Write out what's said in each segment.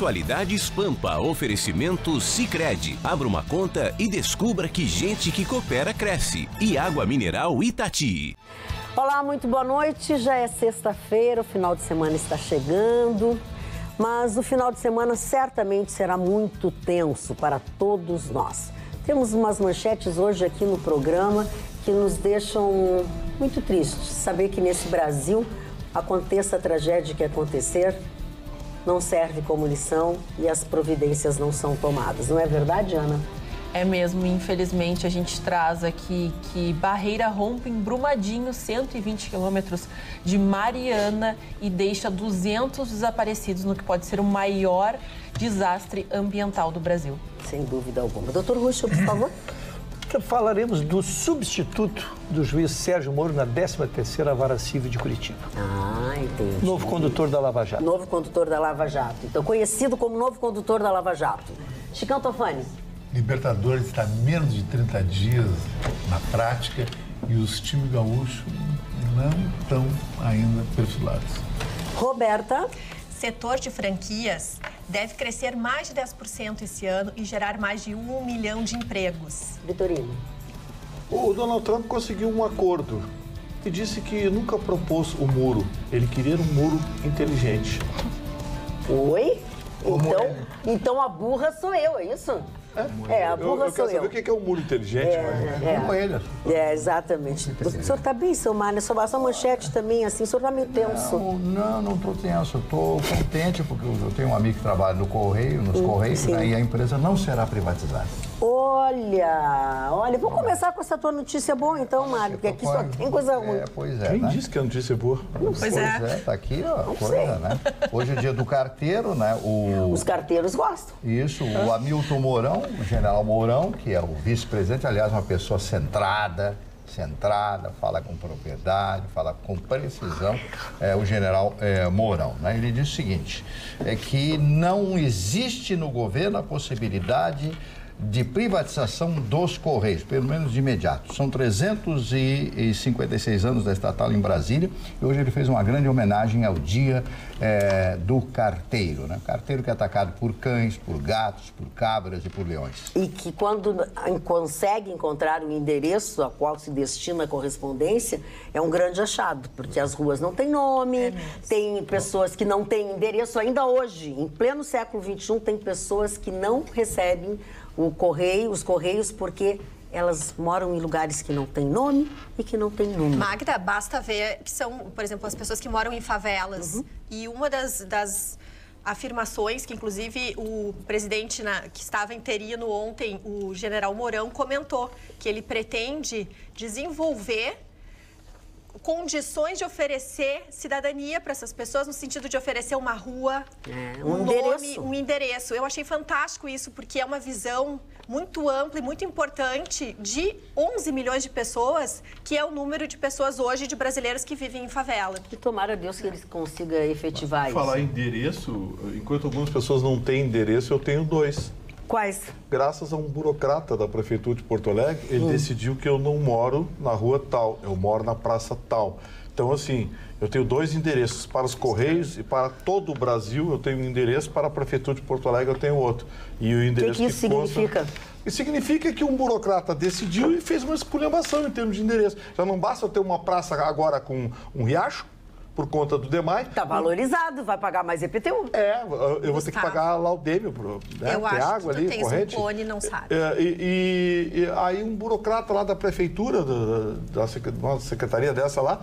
Atualidades Pampa, oferecimento Sicredi. Abra uma conta e descubra que gente que coopera cresce. E água mineral Itati. Olá, muito boa noite. Já é sexta-feira, o final de semana está chegando. Mas o final de semana certamente será muito tenso para todos nós. Temos umas manchetes hoje aqui no programa que nos deixam muito tristes. Saber que nesse Brasil aconteça a tragédia que acontecer, não serve como lição e as providências não são tomadas. Não é verdade, Ana? É mesmo, infelizmente a gente traz aqui que Barreira rompe em Brumadinho, 120 quilômetros de Mariana e deixa 200 desaparecidos no que pode ser o maior desastre ambiental do Brasil. Sem dúvida alguma. Doutor Russo, por favor. Falaremos do substituto do juiz Sérgio Moro na 13ª Vara Civil de Curitiba. Ah, entendi. Novo condutor da Lava Jato. Novo condutor da Lava Jato. Então, conhecido como novo condutor da Lava Jato. Chicão Tofani. Libertadores está menos de 30 dias na prática e os times gaúchos não estão ainda perfilados. Roberta. Setor de franquias deve crescer mais de 10% esse ano e gerar mais de 1 milhão de empregos. Vitorino. O Donald Trump conseguiu um acordo e disse que nunca propôs o muro. Ele queria um muro inteligente. Oi? Então a burra sou eu, é isso? A burra eu sou quero saber o que é um muro inteligente. Exatamente. O senhor está bem, seu Mário? Só manchete também, assim, o senhor está meio tenso. Não estou tenso. Estou contente porque eu tenho um amigo que trabalha no Correio, nos Correios, né, e a empresa não será privatizada. Olha, vamos começar com essa tua notícia boa então, Mário, porque aqui só tem coisa ruim. Pois é, Quem né? disse que a notícia é boa? Pois é. Tá aqui a coisa, né? Hoje é dia do carteiro, né? Os carteiros gostam. Isso, o Hamilton Mourão, o general Mourão, que é o vice-presidente, aliás, uma pessoa centrada, fala com propriedade, fala com precisão, o general Mourão, né? Ele diz o seguinte, que não existe no governo a possibilidade de privatização dos Correios, pelo menos de imediato. São 356 anos da estatal em Brasília e hoje ele fez uma grande homenagem ao dia do carteiro, né? Carteiro que é atacado por cães, por gatos, por cabras e por leões. E que quando consegue encontrar o endereço a qual se destina a correspondência, é um grande achado, porque as ruas não têm nome, tem pessoas que não têm endereço ainda hoje. Em pleno século XXI, tem pessoas que não recebem os Correios, porque elas moram em lugares que não têm nome e que não têm número. Magda, basta ver que são, por exemplo, as pessoas que moram em favelas. Uhum. E uma das afirmações que, inclusive, o presidente que estava interino ontem, o general Mourão, comentou que ele pretende desenvolver condições de oferecer cidadania para essas pessoas, no sentido de oferecer uma rua, um nome, um endereço. Eu achei fantástico isso, porque é uma visão muito ampla e muito importante de 11 milhões de pessoas, que é o número de pessoas hoje, de brasileiros que vivem em favela. E tomara Deus que ele consiga efetivar isso. Falar em endereço, enquanto algumas pessoas não têm endereço, eu tenho 2. Quais? Graças a um burocrata da Prefeitura de Porto Alegre, ele decidiu que eu não moro na rua tal, eu moro na praça tal. Então, assim, eu tenho 2 endereços para os Correios e para todo o Brasil. Eu tenho um endereço, para a Prefeitura de Porto Alegre eu tenho outro. E o endereço que isso significa? Isso significa que um burocrata decidiu e fez uma esculhambação em termos de endereço. Já não basta eu ter uma praça agora com um riacho, por conta do DEMAI. Está valorizado, vai pagar mais IPTU. Eu vou ter que pagar lá o DEME, né? Eu acho água que tu tens corrente. Um clone e não sabe. E aí um burocrata lá da prefeitura, da secretaria dessa lá,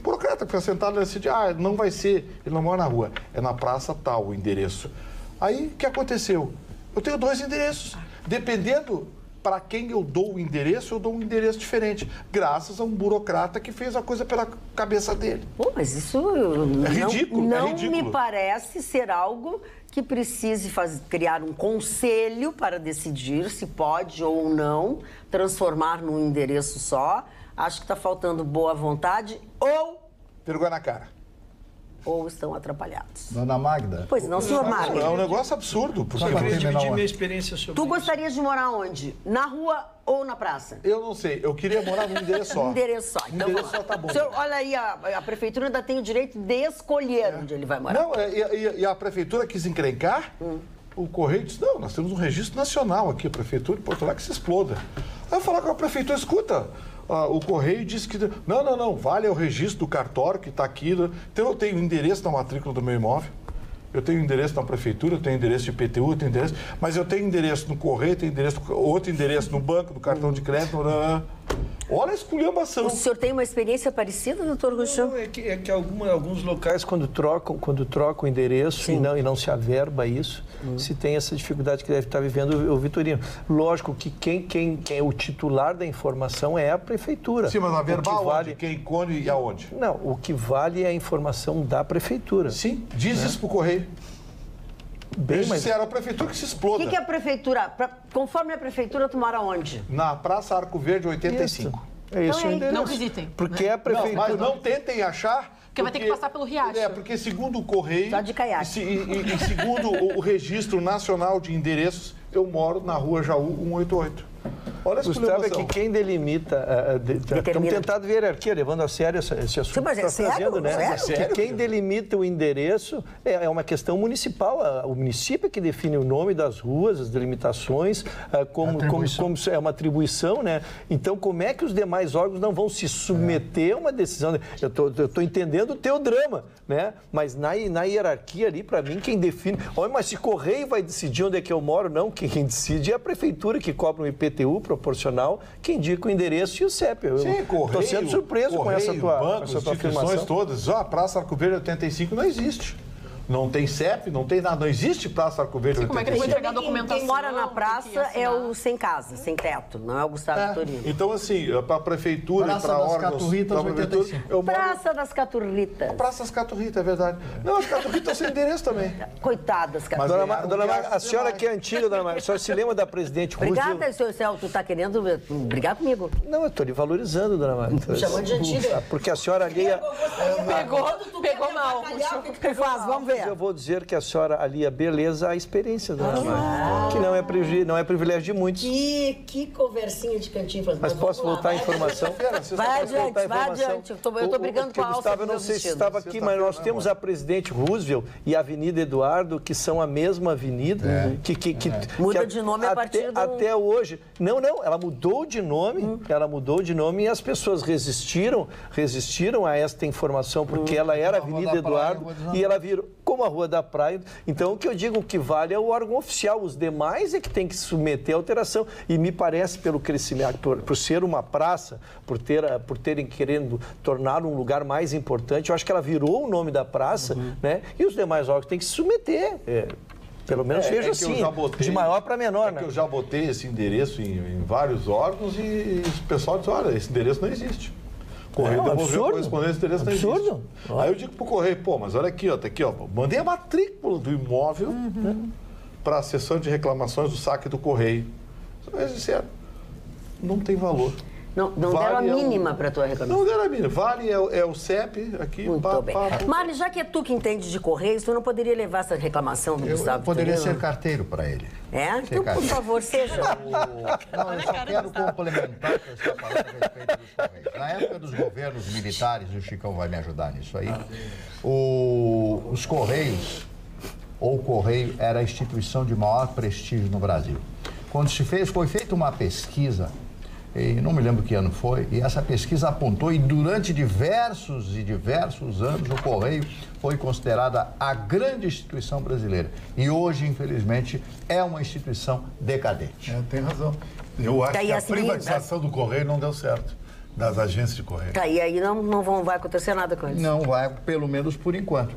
burocrata que fica sentado e decide, não vai ser, ele não mora na rua, é na praça tal o endereço. Aí, o que aconteceu? Eu tenho 2 endereços. Dependendo para quem eu dou o endereço, eu dou um endereço diferente, graças a um burocrata que fez a coisa pela cabeça dele. Pô, mas isso é ridículo. Não me parece ser algo que precise criar um conselho para decidir se pode ou não transformar num endereço só. Acho que está faltando boa vontade ou... Vergonha na cara. ou estão atrapalhados. Dona Magda. Pois não, senhor Magda. É um negócio absurdo. Porque Eu queria dividir minha experiência sobre Tu isso. gostarias de morar onde? Na rua ou na praça? eu não sei, eu queria morar num endereço só. Um endereço só. Então, endereço vamos lá. só tá bom. Senhor, olha aí, a prefeitura ainda tem o direito de escolher onde ele vai morar. Não, e a prefeitura quis encrencar, o Correio disse, não, nós temos um registro nacional aqui, a prefeitura de Porto Alegre, que se exploda. Aí eu falar com a prefeitura, escuta, o Correio disse que, não, vale o registro do cartório que está aqui, então eu tenho endereço na matrícula do meu imóvel, eu tenho endereço na prefeitura, eu tenho endereço de IPTU, eu tenho endereço, mas eu tenho endereço no Correio, tenho endereço, outro endereço no banco, no cartão de crédito, olha a esculhambação. O senhor tem uma experiência parecida, doutor Ruxão? Não, é que alguns locais, quando trocam o endereço e não se averba isso, se tem essa dificuldade que deve estar vivendo o Vitorino. Lógico que quem é o titular da informação é a prefeitura. Sim, mas averbar O que onde? Quem, quando e aonde? Não, o que vale é a informação da prefeitura. Sim, diz isso pro Correio. Eles disseram a prefeitura que se O exploda. que é a prefeitura? Conforme a prefeitura, tu mora onde? Na Praça Arco Verde 85. É isso Então, o endereço. Não visitem. Porque a prefeitura... Mas não tentem achar... Porque vai ter que passar pelo riacho. Porque segundo o Correio... Só de caiaque. E segundo o Registro Nacional de Endereços, eu moro na Rua Jaú 188. Olha a Gustavo, é explicação. que quem delimita... Estamos tentando ver a hierarquia, levando a sério esse assunto. Sim, mas é que tá sério? trazendo, né? Sério? Que quem delimita o endereço é uma questão municipal. O município é que define o nome das ruas, as delimitações, como é uma atribuição, né? Então, como é que os demais órgãos não vão se submeter a uma decisão? Eu estou entendendo o teu drama, né? Mas na hierarquia ali, para mim, quem define... Olha, mas se Correio vai decidir onde é que eu moro, não. Quem decide é a prefeitura, que cobra um IPTU proporcional, que indica o endereço e o CEP. Sim, Correio, estou sendo surpreso com essa tua bancos, instituições afirmação. todas. A Praça Arco Verde 85 não existe. Não tem CEP, não tem nada. Não existe Praça Arco Verde 85. Como é que ele vai entregar a documentação? Quem mora na praça é o sem casa, sem teto, não é o Gustavo Vitorino. Então, assim, para a prefeitura Praça e para das órgãos... Caturritas, pra prefeitura, 85. eu moro... Praça das Caturritas. Praça das Caturritas, é verdade. Não, as Caturritas sem endereço também. Coitadas, Mas Dona Caturritas. Magda, a senhora que é antiga, Dona Magda, a senhora se lembra da presidente Roosevelt? Obrigada, senhor Celso. Tu tá querendo brigar comigo? Não, eu estou lhe valorizando, Dona Magda. Chamando de antiga. Porque a senhora alheia... Pegou mal. O que tu faz? Vamos ver. Eu vou dizer que a senhora alia beleza à experiência, Dona Magda. Que não é privilégio de muitos. Que conversinha de cantinho. Mas posso voltar à informação? Vai adiante. Eu tô brigando com a alça Gustavo, eu do não meu sei se vestido. estava aqui, mas nós temos a presidente Roosevelt e a Avenida Eduardo, que são a mesma avenida. Muda de nome a partir do... Até hoje. Não, ela mudou de nome. Ela mudou de nome e as pessoas resistiram a esta informação, porque ela era Avenida Eduardo e ela virou como a Rua da Praia. Então, o que eu digo, o que vale é o órgão oficial. Os demais é que tem que se submeter à alteração. E me parece, pelo crescimento, por ser uma praça, por terem querendo tornar um lugar mais importante, eu acho que ela virou o nome da praça, né? E os demais órgãos têm que se submeter. Pelo menos vejo assim, de maior para menor, né? Eu já botei esse endereço em vários órgãos e o pessoal diz, olha, esse endereço não existe. O Correio devolveu a correspondência, esse endereço não existe. Aí eu digo pro Correio, mas olha aqui, tá aqui, mandei a matrícula do imóvel para a sessão de reclamações do saque do Correio. Eles disseram, não tem valor. Não deram a mínima para a tua reclamação. Não deram a mínima. Vale é o CEP aqui. Muito bem. Marli, já que é tu que entende de Correios, tu não poderia levar essa reclamação do Gustavo Eu poderia Vitorino? ser carteiro para ele. É? Então, por favor, seja. Não, eu só quero complementar o que eu estou falando a respeito dos Correios. Na época dos governos militares, o Chicão vai me ajudar nisso aí, os Correios, ou o Correio, era a instituição de maior prestígio no Brasil. Quando foi feita uma pesquisa, e não me lembro que ano foi, e essa pesquisa apontou, e durante diversos anos, o Correio foi considerada a grande instituição brasileira. E hoje, infelizmente, é uma instituição decadente. Tem razão. Eu acho Tá, que a assim, privatização do Correio não deu certo, das agências de Correio. Tá, e aí vai acontecer nada com eles. Não vai, pelo menos por enquanto.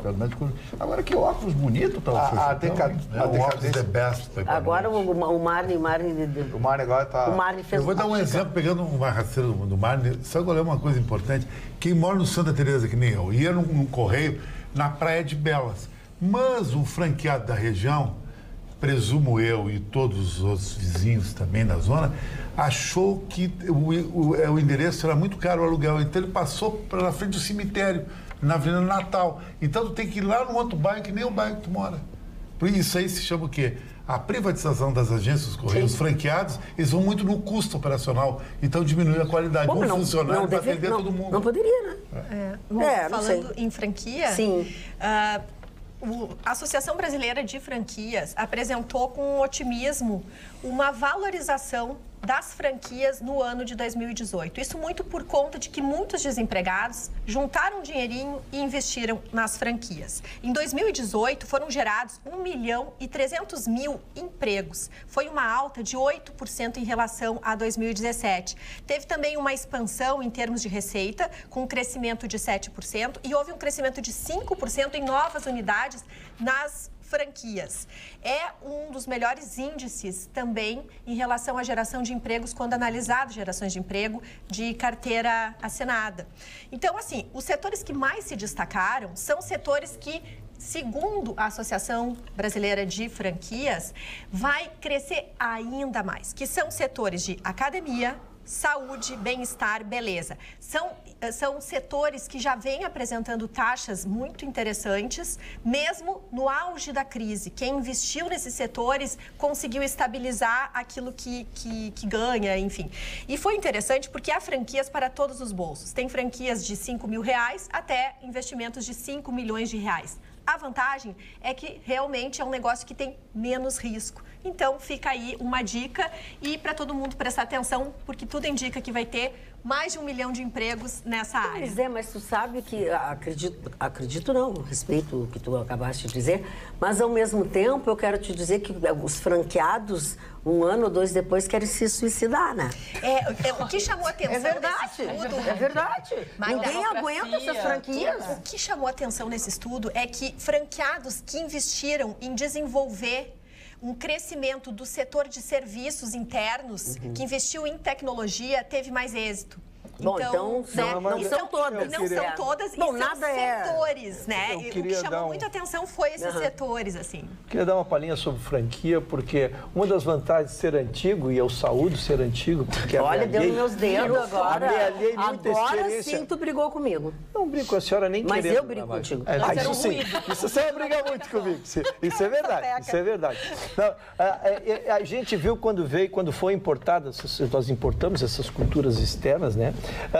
Agora, que óculos bonito tá o seu Chicão, O óculos the best. Agora o Marli O Mário agora tá... O Marli fez... Eu vou dar um exemplo, pegando uma rasteira do Marli. Só que eu lembro uma coisa importante. Quem mora no Santa Teresa, que nem eu, ia num Correio na Praia de Belas. Mas um franqueado da região, presumo eu e todos os outros vizinhos também da zona, achou que o endereço era muito caro, o aluguel. Então ele passou pela frente do cemitério, na Avenida Natal. Então tu tem que ir lá no outro bairro, que nem o bairro que tu mora. Por isso aí se chama o quê? A privatização das agências dos Correios, os franqueados, eles vão muito no custo operacional. Então diminui a qualidade. Um funcionário para atender todo mundo. Não poderia, né? Falando em franquia... Sim. A Associação Brasileira de Franquias apresentou com otimismo uma valorização das franquias no ano de 2018. Isso muito por conta de que muitos desempregados juntaram um dinheirinho e investiram nas franquias. Em 2018, foram gerados 1.300.000 empregos. Foi uma alta de 8% em relação a 2017. Teve também uma expansão em termos de receita, com um crescimento de 7%, e houve um crescimento de 5% em novas unidades nas franquias. É um dos melhores índices também em relação à geração de empregos, quando analisado gerações de emprego de carteira assinada. Então, assim, os setores que mais se destacaram são setores que, segundo a Associação Brasileira de Franquias, vai crescer ainda mais, que são setores de academia, saúde, bem-estar, beleza. São setores que já vêm apresentando taxas muito interessantes, mesmo no auge da crise. Quem investiu nesses setores conseguiu estabilizar aquilo que ganha, enfim. E foi interessante porque há franquias para todos os bolsos. Tem franquias de R$5.000 até investimentos de R$5 milhões. A vantagem é que realmente é um negócio que tem menos risco. Então, fica aí uma dica e para todo mundo prestar atenção, porque tudo indica que vai ter mais de 1 milhão de empregos nessa área. Pois é, mas tu sabe que, acredito não, respeito o que tu acabaste de dizer, mas ao mesmo tempo eu quero te dizer que os franqueados, 1 ano ou 2 depois, querem se suicidar, né? O que chamou atenção nesse estudo... É verdade. Ninguém aguenta essas franquias. O que chamou atenção nesse estudo é que franqueados que investiram em desenvolver um crescimento do setor de serviços internos, que investiu em tecnologia, teve mais êxito. Bom, então não são todas. Não são todas, e são setores, né? O que chamou muita atenção foi esses setores, assim. Queria dar uma palhinha sobre franquia, porque uma das vantagens de ser antigo, e eu saúdo ser antigo, porque... Olha, deu nos meus dedos agora. Amealhei muita experiência. Sim, tu brigou comigo. Não brigo com a senhora nem querendo. Mas eu brigo contigo. Isso sim, isso você vai brigar muito comigo. Isso é verdade, isso é verdade. Não, a gente viu quando foi importada, nós importamos essas culturas externas, né?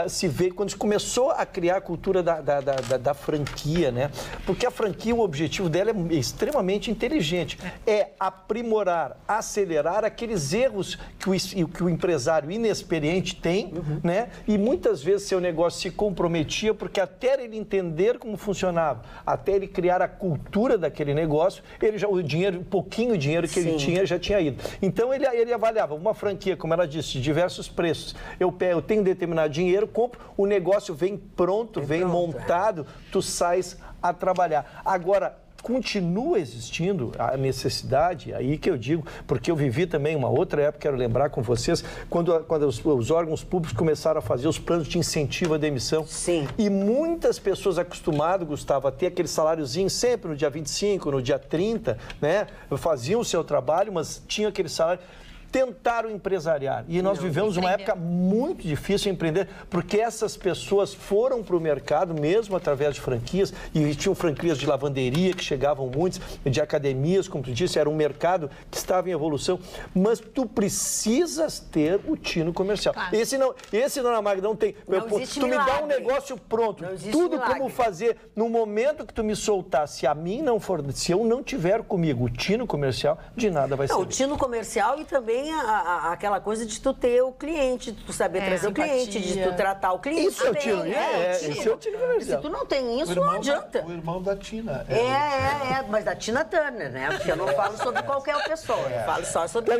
Se vê quando começou a criar a cultura da franquia, né? Porque a franquia, o objetivo dela é extremamente inteligente. É aprimorar, acelerar aqueles erros que o empresário inexperiente tem, né? E muitas vezes seu negócio se comprometia, porque até ele entender como funcionava, até ele criar a cultura daquele negócio, o pouquinho dinheiro que ele tinha já tinha ido. Então ele avaliava uma franquia, como ela disse, de diversos preços. Eu tenho determinado dinheiro, compro, o negócio vem pronto, vem montado, tu sais a trabalhar. Agora, continua existindo a necessidade, aí que eu digo, porque eu vivi também uma outra época, quero lembrar com vocês, quando os órgãos públicos começaram a fazer os planos de incentivo à demissão. Sim. E muitas pessoas acostumadas, Gustavo, a ter aquele saláriozinho sempre no dia 25, no dia 30, né? Faziam o seu trabalho, mas tinham aquele salário... Tentaram empresariar. E nós vivemos uma época muito difícil de empreender, porque essas pessoas foram para o mercado, mesmo através de franquias, e tinham franquias de lavanderia, que chegavam muitos, de academias, como tu disse, era um mercado que estava em evolução. Mas tu precisas ter o tino comercial. Claro. Esse Dona Magda, não tem. Tu me dá um negócio pronto, tudo como fazer. No momento que tu me soltar, se eu não tiver comigo o tino comercial, de nada vai ser. O tino comercial e também aquela coisa de tu ter o cliente, de tu saber trazer simpatia. O cliente, de tu tratar o cliente. Isso é o tino, esse é o tino comercial. Se tu não tem isso, não adianta. O irmão da Tina. Mas da Tina Turner, né? Porque eu não falo sobre qualquer pessoa, eu falo só sobre a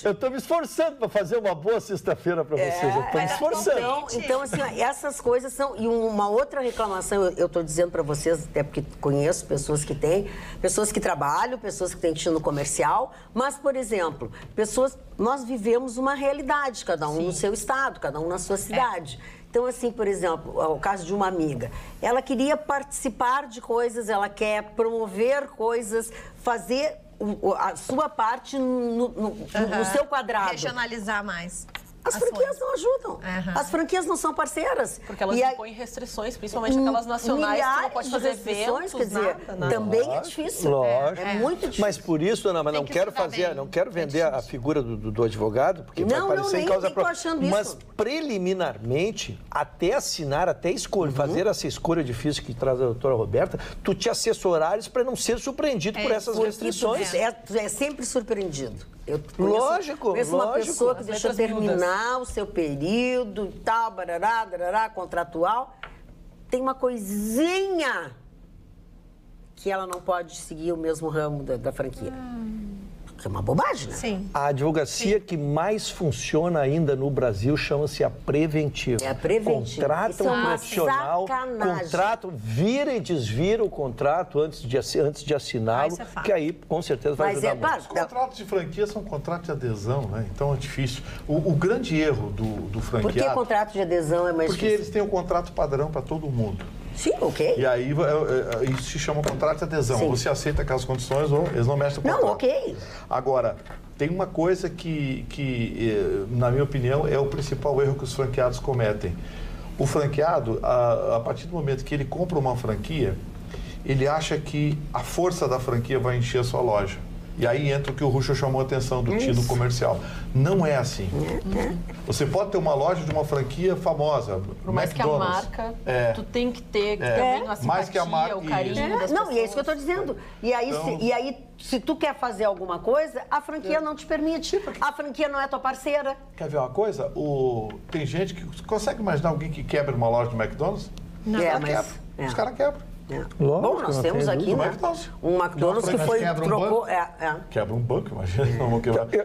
Eu estou me esforçando para fazer uma boa sexta-feira para vocês, eu estou me esforçando. Então, assim, essas coisas são... E uma outra reclamação, eu estou dizendo para vocês, até porque conheço pessoas que têm, pessoas que trabalham, pessoas que têm tino comercial, mas, por exemplo, nós vivemos uma realidade, cada um no seu estado, cada um na sua cidade. Então, assim, por exemplo, o caso de uma amiga, ela queria participar de coisas, ela quer promover coisas, fazer a sua parte no seu quadrado. Regionalizar mais. As franquias não ajudam. As franquias não são parceiras. Porque elas impõem restrições, principalmente aquelas nacionais que não pode fazer eventos, quer dizer, também é difícil. Lógico. É muito difícil. Mas por isso, dona, mas não quero vender a figura do advogado, porque vai parecer em causa própria. Mas preliminarmente, até assinar, até escolher, fazer essa escolha difícil que traz a doutora Roberta, tu te assessorares para não ser surpreendido por essas restrições. É sempre surpreendido. Eu conheço uma pessoa que deixou terminar o seu período e tal, barará, contratual. Tem uma coisinha que ela não pode seguir o mesmo ramo da franquia. Que é uma bobagem, né? Sim. A advocacia que mais funciona ainda no Brasil chama-se a preventiva. É a preventiva. Contrata um profissional, vira e desvira o contrato antes de assiná-lo, que aí com certeza vai ajudar muito. Os contratos de franquia são contratos de adesão, né? Então é difícil. O grande erro do franqueado... Por que contrato de adesão é mais difícil? Porque eles têm um contrato padrão para todo mundo. Sim, ok. E aí isso se chama contrato de adesão. Sim. Você aceita aquelas condições ou eles não mexem no contrato. Não, ok. Agora, tem uma coisa que, na minha opinião, é o principal erro que os franqueados cometem. O franqueado, a partir do momento que ele compra uma franquia, ele acha que a força da franquia vai encher a sua loja. E aí entra o que o Rucho chamou a atenção do tino comercial. Não é assim. Você pode ter uma loja de uma franquia famosa, por mais que a marca, tu tem que ter também a simpatia, mais que a marca, o carinho das pessoas. E é isso que eu estou dizendo. E aí, se tu quer fazer alguma coisa, a franquia não te permite. A franquia não é tua parceira. Quer ver uma coisa? Tem gente que... Consegue imaginar alguém que quebra uma loja de McDonald's? Não. Os caras quebram. Bom, nós temos aqui, né? Um McDonald's que foi trocou. Quebra um banco, imagina.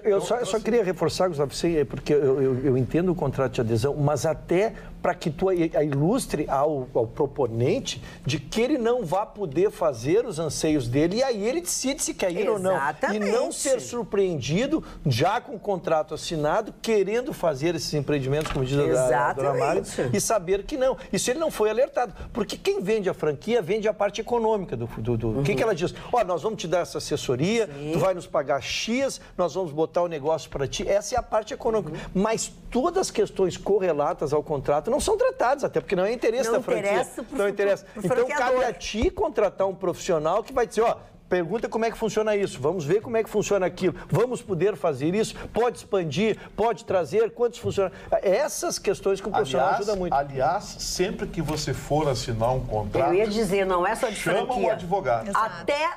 Eu só queria reforçar, Gustavo, porque eu entendo o contrato de adesão, mas até para que tu ilustre ao proponente de que ele não vá poder fazer os anseios dele e aí ele decide se quer ir ou não. E não ser surpreendido já com o contrato assinado, querendo fazer esses empreendimentos, como diz a dona Mari, e saber que não. Isso ele não foi alertado. Porque quem vende a franquia vende a parte econômica do O que ela diz? Nós vamos te dar essa assessoria, tu vai nos pagar X, nós vamos botar o negócio para ti. Essa é a parte econômica. Mas todas as questões correlatas ao contrato não são tratadas, até porque não é interesse da franquia. Não interessa. Então, cabe a ti contratar um profissional que vai dizer, pergunta como é que funciona isso, vamos ver como é que funciona aquilo, vamos poder fazer isso, pode expandir, pode trazer, quantos funciona. Essas questões que o profissional ajuda muito. Aliás, sempre que você for assinar um contrato... Eu ia dizer, não é só de franquia. Chama o advogado. Até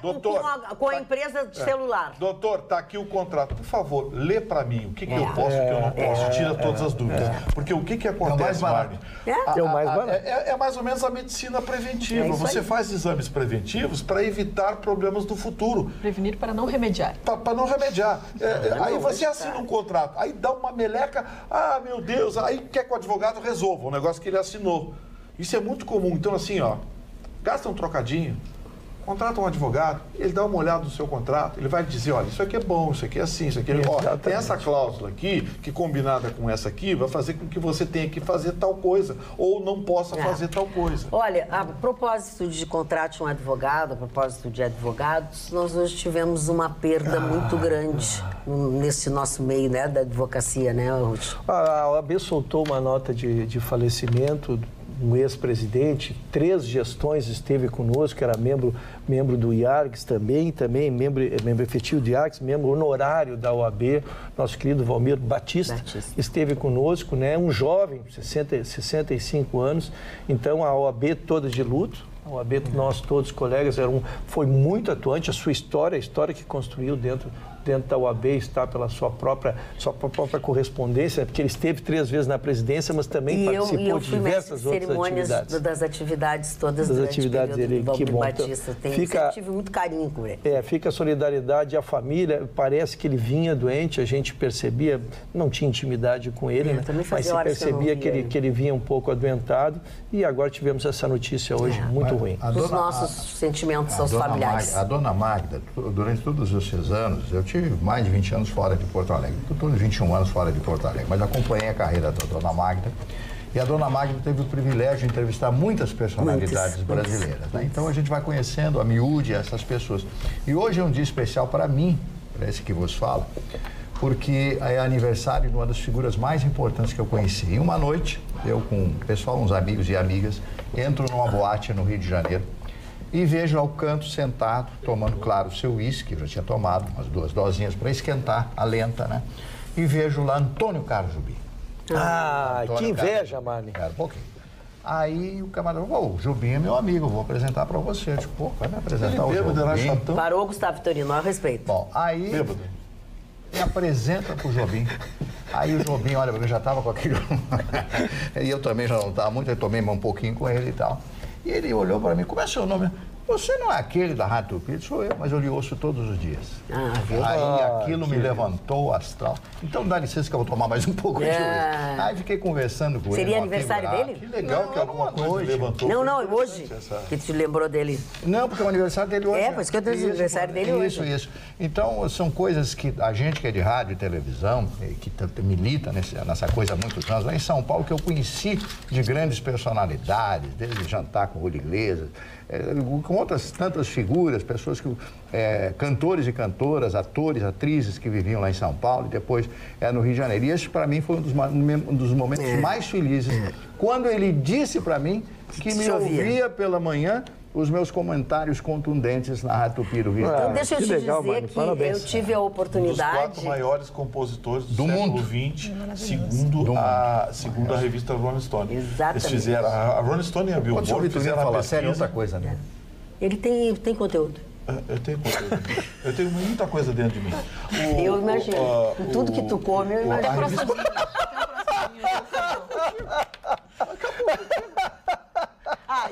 com a empresa de celular. Doutor, tá aqui o contrato. Por favor, lê para mim o que eu posso e o que eu não posso. Tira todas as dúvidas. Porque o que acontece, Marne? É mais ou menos a medicina preventiva. Você faz exames preventivos para evitar problemas do futuro. Prevenir para não remediar. Para não remediar. Aí você assina um contrato, aí dá uma meleca, meu Deus, aí quer que o advogado resolva o negócio que ele assinou. Isso é muito comum. Então, assim, gasta um trocadinho, contrata um advogado, ele dá uma olhada no seu contrato, ele vai dizer, olha, isso aqui é bom, isso aqui é assim, isso aqui é... tem essa cláusula aqui, que combinada com essa aqui, vai fazer com que você tenha que fazer tal coisa, ou não possa fazer tal coisa. Olha, a propósito de contrate um advogado, a propósito de advogados, nós hoje tivemos uma perda muito grande nesse nosso meio, né, da advocacia, né, Ruth? A OAB soltou uma nota de falecimento, um ex-presidente, 3 gestões esteve conosco, era membro do IARGS também membro efetivo do IARGS, membro honorário da OAB, nosso querido Valmir Batista esteve conosco, né? Um jovem, 65 anos, então a OAB toda de luto. A OAB, nós todos colegas, foi muito atuante, a sua história, a história que construiu dentro da OAB está pela sua própria correspondência, porque ele esteve 3 vezes na presidência, mas também participou de diversas outras atividades. Das atividades todas das atividades dele, que bom. Batista. Tive muito carinho com ele. Fica a solidariedade à família, parece que ele vinha doente, a gente percebia, não tinha intimidade com ele, né? Mas se percebia que ele vinha um pouco adoentado e agora tivemos essa notícia hoje muito ruim. Os nossos sentimentos aos familiares. A dona Magda, durante todos esses anos, eu tive mais de 20 anos fora de Porto Alegre. Estou 21 anos fora de Porto Alegre, mas acompanhei a carreira da dona Magda E a dona Magda teve o privilégio de entrevistar muitas personalidades brasileiras, né? Então a gente vai conhecendo a miúde essas pessoas. E hoje é um dia especial para mim, para esse que vos fala, porque é aniversário de uma das figuras mais importantes que eu conheci. E uma noite, eu com o pessoal, uns amigos e amigas, entro numa boate no Rio de Janeiro e vejo ao canto sentado, tomando, claro, o seu uísque, eu já tinha tomado umas 2 dosinhas para esquentar a lenta, né? E vejo lá Antônio Carlos Jobim. Que inveja, Marli. Era um pouquinho. Aí o camarada falou, o Jobim é meu amigo, vou apresentar para você. Eu digo, pô, vai me apresentar o Jobim. Parou, Gustavo Vitorino, ao respeito. Bom, aí me apresenta pro Jobim. Aí o Jobim, olha, eu já estava com aquilo. E eu também já não estava muito, eu tomei um pouquinho com ele e tal. E ele olhou para mim, como é seu nome? Você não é aquele da Rádio Tupi? Sou eu, mas eu lhe ouço todos os dias. Aí aquilo me levantou o astral. Então dá licença que eu vou tomar mais um pouco de hoje. Aí fiquei conversando com ele. Seria aniversário dele? Que legal que alguma coisa levantou. Não, hoje. Que te lembrou dele. Não, porque é o aniversário dele hoje. Pois que eu tenho o aniversário dele hoje. Isso. Então, são coisas que a gente que é de rádio e televisão, que milita nessa coisa há muitos anos, lá em São Paulo, que eu conheci de grandes personalidades, desde jantar com Julio Iglesias, com outras tantas figuras, pessoas que cantores e cantoras, atores, atrizes que viviam lá em São Paulo e depois no Rio de Janeiro. E esse, para mim, foi um dos momentos mais felizes, quando ele disse para mim que me ouvia pela manhã os meus comentários contundentes na Rádio Tupi do Rio. Então, deixa eu te dizer que parabéns. eu tive a oportunidade... Um dos 4 maiores compositores do século XX, segundo a revista Rolling Stone. Exatamente. Eles fizeram, a Rolling Stone e a Billboard Quando o fizeram a falar pesquisa. sério, outra coisa, né? Ele tem conteúdo. Eu tenho conteúdo. Eu tenho muita coisa dentro de mim. Eu imagino. Com tudo que tu come, eu imagino.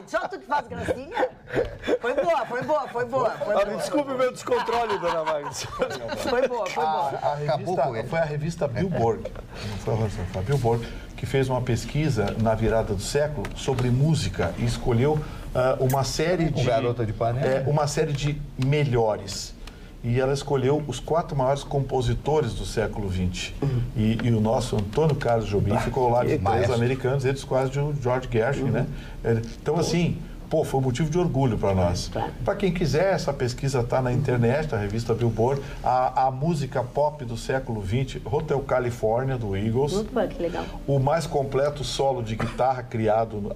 Só tu que faz gracinha? Foi boa. Desculpe o meu descontrole, dona Magda. Foi boa. Foi a revista Billboard, não foi a Rolling Stone, foi a Billboard, que fez uma pesquisa na virada do século sobre música e escolheu uma série de... Garota de Ipanema. Uma série de melhores. E ela escolheu os 4 maiores compositores do século XX. E o nosso Antônio Carlos Jobim ficou lá de 3 americanos, eles quase o George Gershwin, né? Então, assim... foi motivo de orgulho para nós. Para quem quiser, essa pesquisa está na internet, na revista Billboard. A música pop do século XX, Hotel California, do Eagles. Que legal. O mais completo solo de guitarra criado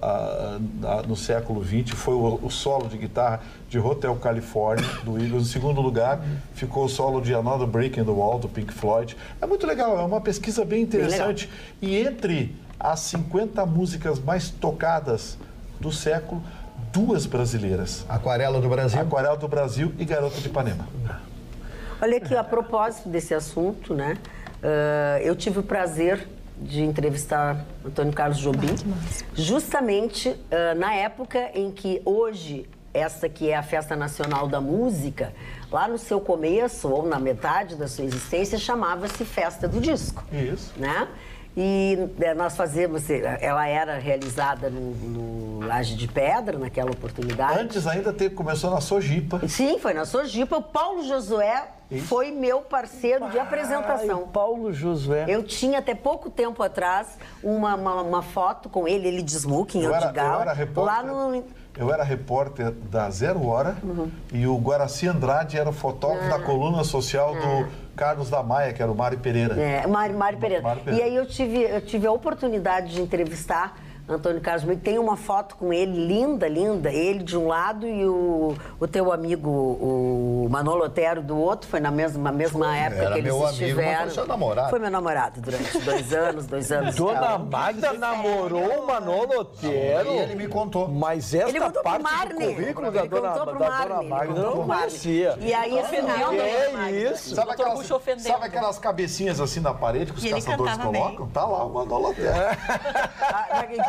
no século XX foi o solo de guitarra de Hotel California, do Eagles. Em segundo lugar, ficou o solo de Another Brick in the Wall, do Pink Floyd. É muito legal, é uma pesquisa bem interessante. E entre as 50 músicas mais tocadas do século, 2 brasileiras. Aquarela do Brasil. Aquarela do Brasil e Garota de Ipanema. Olha aqui, a propósito desse assunto, né? Eu tive o prazer de entrevistar Antônio Carlos Jobim, justamente na época em que hoje, esta que é a Festa Nacional da Música, lá no seu começo, ou na metade da sua existência, chamava-se Festa do Disco. Isso. Né? E nós fazemos, ela era realizada no Laje de Pedra, naquela oportunidade. Antes ainda começou na Sojipa. Sim, foi na Sojipa. O Paulo Josué foi meu parceiro de apresentação. Paulo Josué. Eu tinha até pouco tempo atrás uma foto com ele de smoking, de gala. Eu era repórter da Zero Hora e o Guaraci Andrade era o fotógrafo da coluna social do Carlos da Maia, que era o Mário Pereira. Mário Pereira. E aí eu tive a oportunidade de entrevistar Antônio Carlos Jobim. Tem uma foto com ele, linda, ele de um lado e o teu amigo, o Manolo Otero, do outro. Foi na mesma época que eles estiveram. Foi seu namorado. Foi meu namorado durante 2 anos. Dona Magda namorou o Manolo Otero. E ele me contou. Mas esta ele contou parte pro Marne. do currículo da dona Magda eu não conhecia. E aí, afinal... É isso. Sabe aquelas cabecinhas assim na parede que os caçadores colocam? Tá lá o Manolo Otero.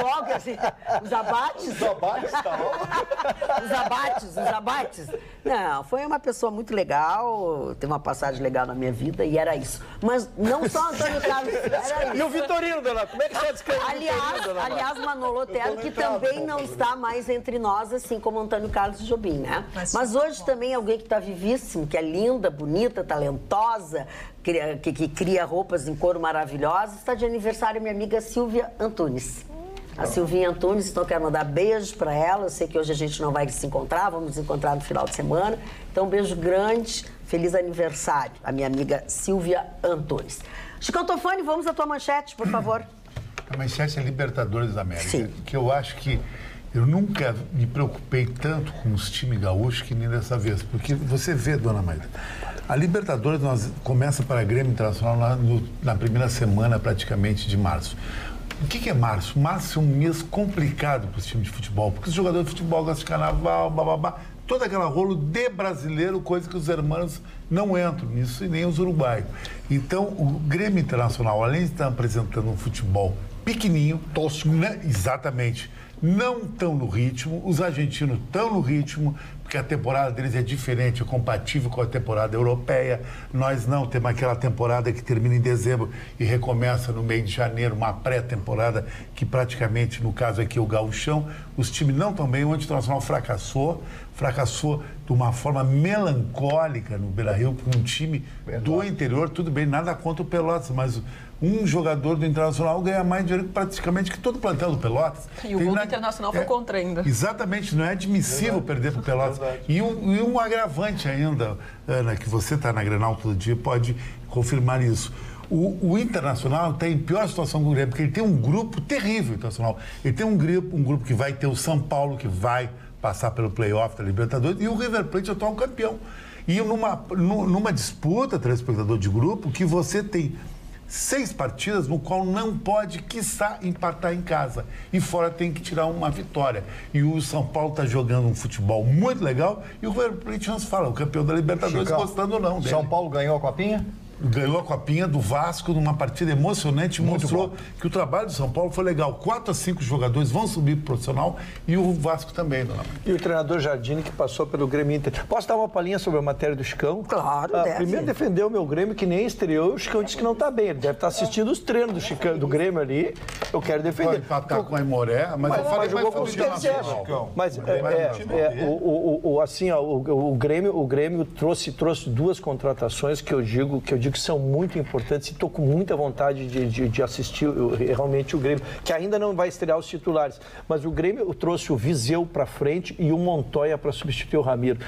Igual que assim, os abates. Os abates, tá lá. Os abates. Não, foi uma pessoa muito legal, teve uma passagem legal na minha vida e era isso. Mas não só Antônio Carlos, era isso. E o Vitorino, dona, como é que você descreve o Vitorino, aliás, Manolo Otero, que também não está mais entre nós, assim como Antônio Carlos Jobim, né? Mas hoje também alguém que está vivíssimo, que é linda, bonita, talentosa, que cria roupas em couro maravilhosas, está de aniversário minha amiga Silvia Antunes. a Silvinha Antunes, então quero mandar beijos para ela. Eu sei que hoje a gente não vai se encontrar, vamos nos encontrar no final de semana. Então, um beijo grande, feliz aniversário, a minha amiga Silvia Antunes. Chicão Tofani, vamos à tua manchete, por favor. A manchete é Libertadores da América, Sim. que eu acho que eu nunca me preocupei tanto com os times gaúchos que nem dessa vez, porque você vê, dona Maida, a Libertadores começa para a Grêmio Internacional na primeira semana praticamente de março. O que é março? Março é um mês complicado para os times de futebol, porque os jogadores de futebol gostam de carnaval, bababá, todo aquele rolo de brasileiro, coisa que os hermanos não entram nisso e nem os uruguaios. Então, o Grêmio Internacional, além de estar apresentando um futebol pequenininho, tosco, né? Exatamente, não estão no ritmo, os argentinos estão no ritmo, porque a temporada deles é diferente, é compatível com a temporada europeia. Nós não, temos aquela temporada que termina em dezembro e recomeça no meio de janeiro, uma pré-temporada que praticamente, no caso aqui, é o gauchão. Os times não estão bem, o Internacional fracassou de uma forma melancólica no Beira-Rio, com um time do interior, tudo bem, nada contra o Pelotas, mas um jogador do Internacional ganha mais dinheiro praticamente que todo o plantel do Pelotas. E o gol do Internacional foi contra ainda. Exatamente, não é admissível perder para o Pelotas. E um agravante ainda, Ana, que você está na Grenal todo dia, pode confirmar isso. O Internacional está em pior situação que o Grêmio, porque ele tem um grupo terrível, Internacional. Ele tem um grupo que vai ter o São Paulo, que vai passar pelo play-off da Libertadores, e o River Plate, atual campeão. E numa disputa, telespectador de grupo, que você tem 6 partidas no qual não pode, quiçá, empatar em casa. E fora tem que tirar uma vitória. E o São Paulo está jogando um futebol muito legal e o River Plate nos fala, o campeão da Libertadores, Chicão, gostando ou não dele. São Paulo ganhou a Copinha? Ganhou a Copinha do Vasco numa partida emocionante, mostrou que o trabalho do São Paulo foi legal. 4 a 5 jogadores vão subir pro profissional e o Vasco também, dona Maria. E o treinador Jardine, que passou pelo Grêmio Inter. Posso dar uma palhinha sobre a matéria do Chicão? Claro, deve. Primeiro defendeu o meu Grêmio, que nem estreou, o Chicão disse que não está bem. Ele deve estar assistindo os treinos do Chicão, do Grêmio ali. Eu quero defender. Pode empatar com a Aimoré, mas eu falei mais sobre o Internacional. Mas, assim, ó, o Grêmio trouxe 2 contratações que eu digo que são muito importantes e estou com muita vontade de assistir realmente o Grêmio, que ainda não vai estrear os titulares, mas o Grêmio trouxe o Viseu para frente e o Montoya para substituir o Ramiro.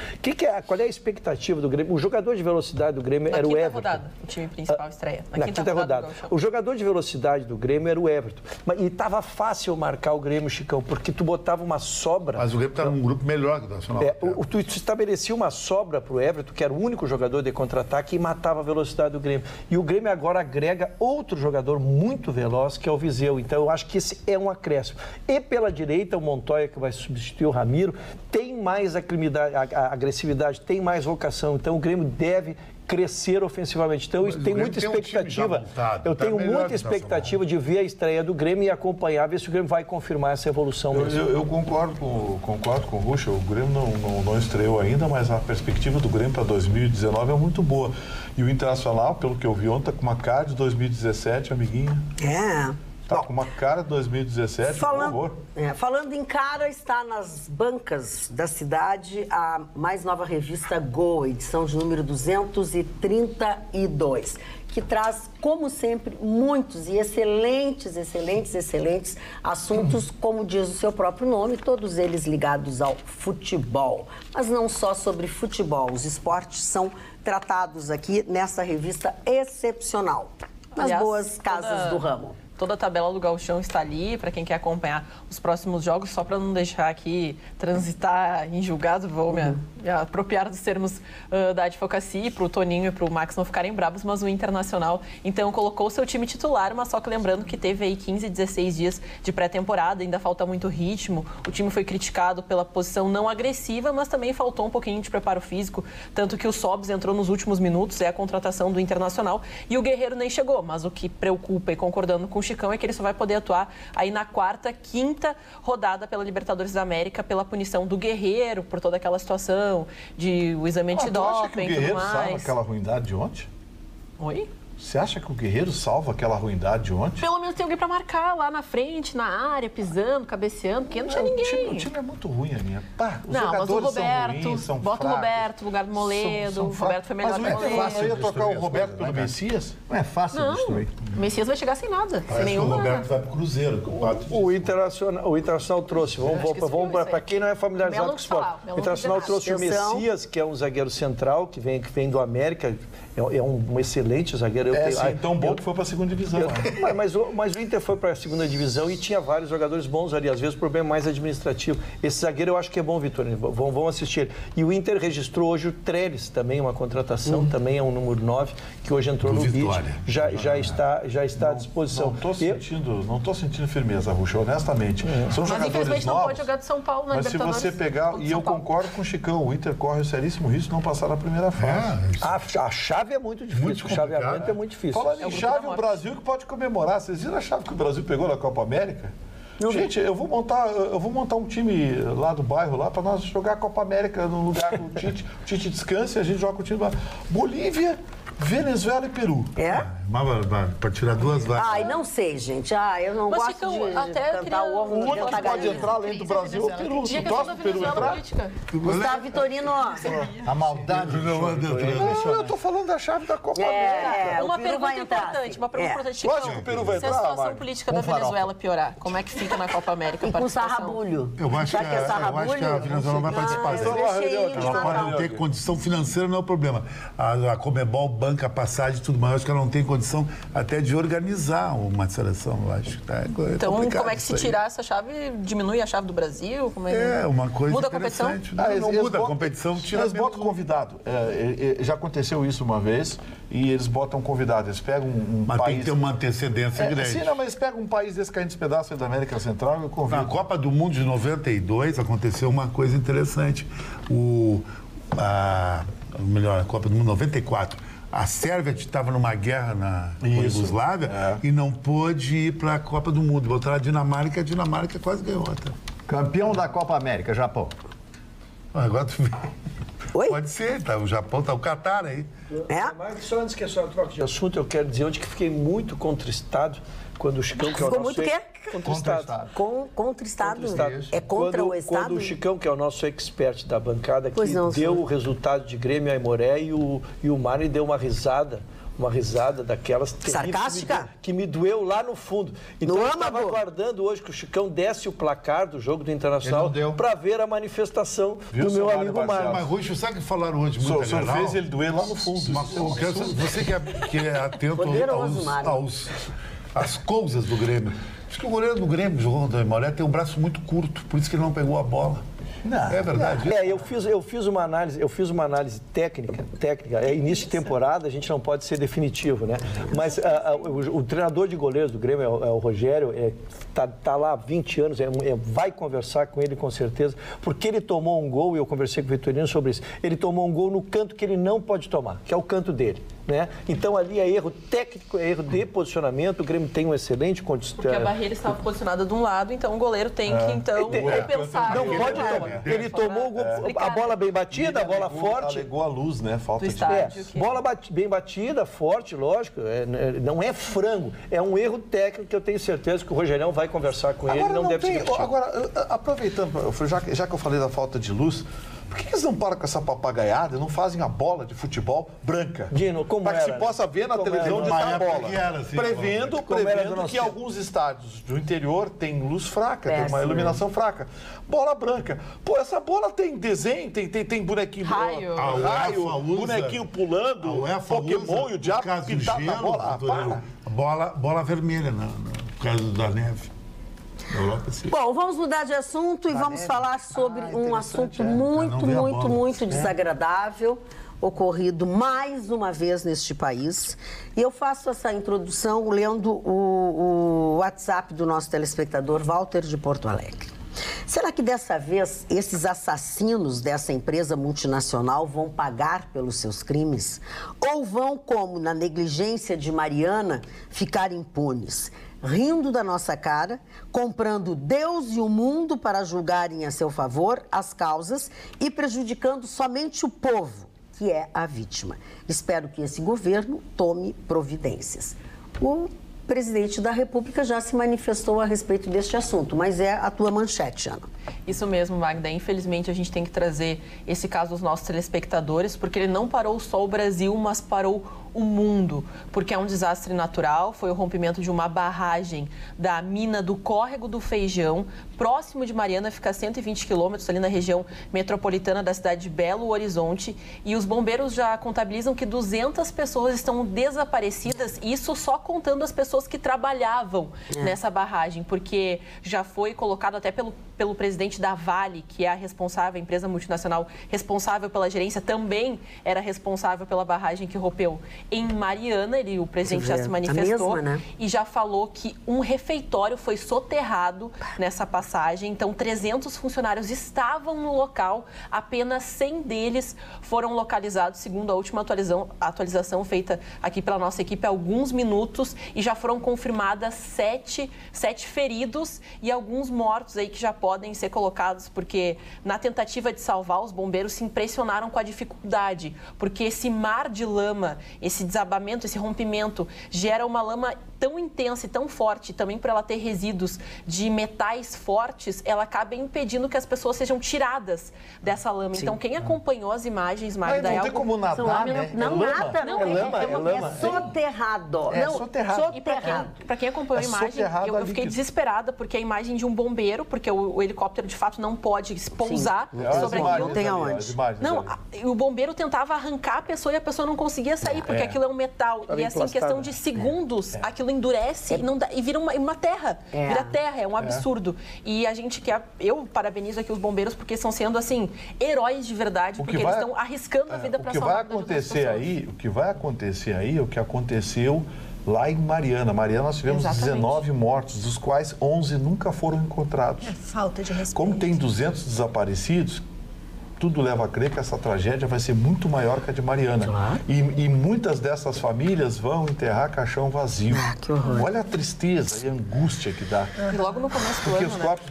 Qual é a expectativa do Grêmio? O jogador de velocidade do Grêmio era o Everton. Rodada, o time principal estreia. Na quinta rodada. O jogador de velocidade do Grêmio era o Everton. E estava fácil marcar o Grêmio, Chicão, porque tu botava uma sobra. Mas o Grêmio está num grupo melhor que o Nacional. Tu estabelecia uma sobra para o Everton, que era o único jogador de contra-ataque, e matava a velocidade do Grêmio. E o Grêmio agora agrega outro jogador muito veloz, que é o Viseu. Então, eu acho que esse é um acréscimo. E pela direita, o Montoya, que vai substituir o Ramiro, tem mais agressividade, tem mais vocação. Então, o Grêmio deve crescer ofensivamente. Então, eu tenho muita expectativa. Eu tenho muita expectativa de ver a estreia do Grêmio e acompanhar, ver se o Grêmio vai confirmar essa evolução. Eu concordo com o Ruxa. O Grêmio não estreou ainda, mas a perspectiva do Grêmio para 2019 é muito boa. E o Internacional, pelo que eu vi ontem, tá com uma cara de 2017, amiguinha. Tá com uma cara de 2017, por favor. Falando em cara, está nas bancas da cidade a mais nova revista Go, edição de número 232, que traz, como sempre, muitos e excelentes assuntos, como diz o seu próprio nome, todos eles ligados ao futebol. Mas não só sobre futebol, os esportes são tratados aqui nessa revista excepcional, nas boas casas do ramo. Toda a tabela do Gauchão está ali, para quem quer acompanhar os próximos jogos, só para não deixar aqui transitar em julgado, vou me apropriar dos termos da advocacia, para o Toninho e para o Max não ficarem bravos, mas o Internacional, então, colocou o seu time titular, mas só que lembrando que teve aí 15, 16 dias de pré-temporada, ainda falta muito ritmo, o time foi criticado pela posição não agressiva, mas também faltou um pouquinho de preparo físico, tanto que o Sobs entrou nos últimos minutos, é a contratação do Internacional, e o Guerreiro nem chegou, mas o que preocupa, e concordando com o Chicão, é que ele só vai poder atuar aí na 4ª, 5ª rodada pela Libertadores da América, pela punição do Guerreiro, por toda aquela situação de o exame antidoping e tudo mais. Sabe aquela ruindade de ontem? Oi? Você acha que o Guerreiro salva aquela ruindade de ontem? Pelo menos tem alguém pra marcar lá na frente, na área, pisando, cabeceando, porque não tinha ninguém. O time é muito ruim, Aninha. Os não, mas o jogadores Roberto, são ruins, são bota fracos, o Roberto no lugar do Moledo, o Roberto foi melhor que o Mas o Inter Moledo. ia trocar o Roberto pelo Messias? Não é fácil destruir. O Messias vai chegar sem nada, sem O nenhuma... Roberto vai pro Cruzeiro. O Internacional trouxe, vamos para quem não é familiarizado com o esporte. O Internacional trouxe o Messias, que é um zagueiro central, que vem do América, é um excelente zagueiro. Tão bom que foi para a segunda divisão. Mas o Inter foi para a segunda divisão e tinha vários jogadores bons ali, às vezes o problema é mais administrativo. Esse zagueiro eu acho que é bom, Vitorino, vão assistir. E o Inter registrou hoje o Trellis, também uma contratação, também é um número 9, que hoje entrou no BID, já está à disposição. Não estou sentindo firmeza, Ruxa, honestamente. São mas jogadores infelizmente novos, não pode jogar de São Paulo na Libertadores. Mas se você pegar, e eu concordo com o Chicão, o Inter corre o seríssimo risco de não passar na primeira fase. A chave é muito difícil, o chaveamento é muito difícil. Falando em chave, o Brasil que pode comemorar. Vocês viram a chave que o Brasil pegou na Copa América? Gente, eu vou montar um time lá do bairro lá para nós jogar a Copa América no lugar que o Tite descansa e a gente joga com o time do Bolívia, Venezuela e Peru. Para tirar 2 vagas. Ai, não sei, gente. Eu não gosto de até cantar o ovo O no único dentro da que pode galinha. entrar além do Brasil é o Peru. Tu torce pro Peru entrar? Gustavo Vitorino, A maldade Eu tô falando da chave da Copa América. Uma o Peru vai pergunta entrar, importante, sim. uma pergunta importante. Chicão. Lógico que o Peru vai Se a entrar, situação Mário. política da Venezuela piorar, como é que fica na Copa América? a com participação? sarrabulho. Eu acho que a Venezuela não vai participar. Ela pode não ter condição financeira, não é o problema. A Conmebol banca a passagem e tudo mais. Eu acho que ela não tem condição até de organizar uma seleção, eu acho. Então, como é que se tirar essa chave, diminui a chave do Brasil? Como uma coisa muda a competição? Não muda a competição, tira Eles botam convidado. Já aconteceu isso uma vez e eles botam convidado. Eles pegam um mas país... tem que ter uma antecedência grande. Sim, não, mas eles pegam um país desse caindo de pedaço da América Central e convidam. Na Copa do Mundo de 92 aconteceu uma coisa interessante. A Copa do Mundo 94. A Sérvia estava numa guerra na Iugoslávia e não pôde ir para a Copa do Mundo. Botaram a Dinamarca quase ganhou. Campeão da Copa América, Japão. Agora tu vê. Oi? Pode ser, o Japão, o Catar aí. Mas só antes que a senhora troque de assunto, eu quero dizer onde que fiquei muito contristado quando o Chicão, que é o Ficou nosso... muito o quê? Contristado. Contra o Estado? É contra o Estado? Quando o Chicão, que é o nosso expert da bancada, que Pois não, deu senhor. o resultado de Grêmio e Aimoré e o Mário deu uma risada daquelas sarcástica que me doeu lá no fundo. Então no eu estava aguardando hoje que o Chicão desse o placar do jogo do Internacional para ver a manifestação do meu amigo Mário. Mas, Ruxo, sabe que falaram hoje muito O senhor fez ele doer lá no fundo. Você que é atento às coisas do Grêmio. Acho que o goleiro do Grêmio, jogando do Aimoré, tem um braço muito curto, por isso que ele não pegou a bola. Não, é verdade. Eu fiz uma análise técnica. É início de temporada, a gente não pode ser definitivo, né? Mas o treinador de goleiros do Grêmio é o Rogério, tá lá há 20 anos, vai conversar com ele com certeza, porque ele tomou um gol, e eu conversei com o Vitorino sobre isso, ele tomou um gol no canto que ele não pode tomar, que é o canto dele, né? Então ali é erro técnico, é erro de posicionamento, o Grêmio tem um excelente condição. Porque a barreira estava posicionada de um lado, então o goleiro tem que, repensar. Não pode tomar. Ele tomou o gol, a bola bem batida, a bola forte. Alegou a luz, né? Falta de estádio. Bola bem batida, forte, lógico. Não é frango. É um erro técnico que eu tenho certeza que o Rogerão vai conversar com ele. Não deve ser. Agora, aproveitando, já que eu falei da falta de luz, por que eles não param com essa papagaiada e não fazem a bola de futebol branca? Dino, como para era? Que se possa ver na televisão onde está a bola. Assim, prevendo que alguns estádios do interior tem luz fraca, tem uma iluminação fraca. Bola branca. Pô, essa bola tem desenho, tem bonequinho... Raio. Bonequinho pulando, Pokémon e o diabo pintado na bola. Bola vermelha, no caso da neve. Bom, vamos mudar de assunto e vamos falar sobre um assunto muito desagradável, ocorrido mais uma vez neste país. E eu faço essa introdução lendo o WhatsApp do nosso telespectador Walter de Porto Alegre. Será que dessa vez esses assassinos dessa empresa multinacional vão pagar pelos seus crimes? Ou vão, como na negligência de Mariana, ficar impunes? Rindo da nossa cara, comprando Deus e o mundo para julgarem a seu favor as causas e prejudicando somente o povo. que é a vítima. Espero que esse governo tome providências. O presidente da República já se manifestou a respeito deste assunto, mas é a tua manchete, Ana. Isso mesmo, Magda. Infelizmente, a gente tem que trazer esse caso aos nossos telespectadores, porque ele não parou só o Brasil, mas parou o mundo, porque é um desastre natural. Foi o rompimento de uma barragem da mina do Córrego do Feijão, próximo de Mariana, fica a 120 quilômetros, ali na região metropolitana da cidade de Belo Horizonte. E os bombeiros já contabilizam que 200 pessoas estão desaparecidas, isso só contando as pessoas que trabalhavam nessa barragem, porque já foi colocado até pelo presidente da Vale, que é a responsável, a empresa multinacional responsável pela gerência, também era responsável pela barragem que rompeu em Mariana. O presidente já se manifestou e já falou que um refeitório foi soterrado nessa passagem. Então, 300 funcionários estavam no local, apenas 100 deles foram localizados, segundo a última atualização feita aqui pela nossa equipe há alguns minutos, e já foram confirmadas 7 feridos e alguns mortos aí que já podem ser colocados, porque na tentativa de salvar, os bombeiros se impressionaram com a dificuldade, porque esse mar de lama, esse desabamento, esse rompimento, gera uma lama tão intensa e tão forte, também por ela ter resíduos de metais fortes, ela acaba impedindo que as pessoas sejam tiradas dessa lama. Sim. Então, quem acompanhou as imagens, Magda, não tem como nadar, né? Não nada, não. É soterrado. É soterrado. E para quem acompanhou a imagem, eu fiquei desesperada, porque a imagem de um bombeiro, porque o helicóptero, de fato, não pode pousar sobre aquilo. Não tem aonde. Não, o bombeiro tentava arrancar a pessoa e a pessoa não conseguia sair, porque aquilo é um metal. E assim, em questão de segundos, aquilo endurece e vira uma terra. Vira terra, é um absurdo. E a gente eu parabenizo aqui os bombeiros, porque estão sendo, assim, heróis de verdade, porque eles estão arriscando a vida para salvar a vida das pessoas. O que vai acontecer aí é o que aconteceu lá em Mariana. Mariana, nós tivemos 19 mortos, dos quais 11 nunca foram encontrados. Falta de respeito. Como tem 200 desaparecidos, tudo leva a crer que essa tragédia vai ser muito maior que a de Mariana. Claro. E muitas dessas famílias vão enterrar caixão vazio. Que horror. Olha a tristeza e a angústia que dá. E logo no começo do porque ano, os corpos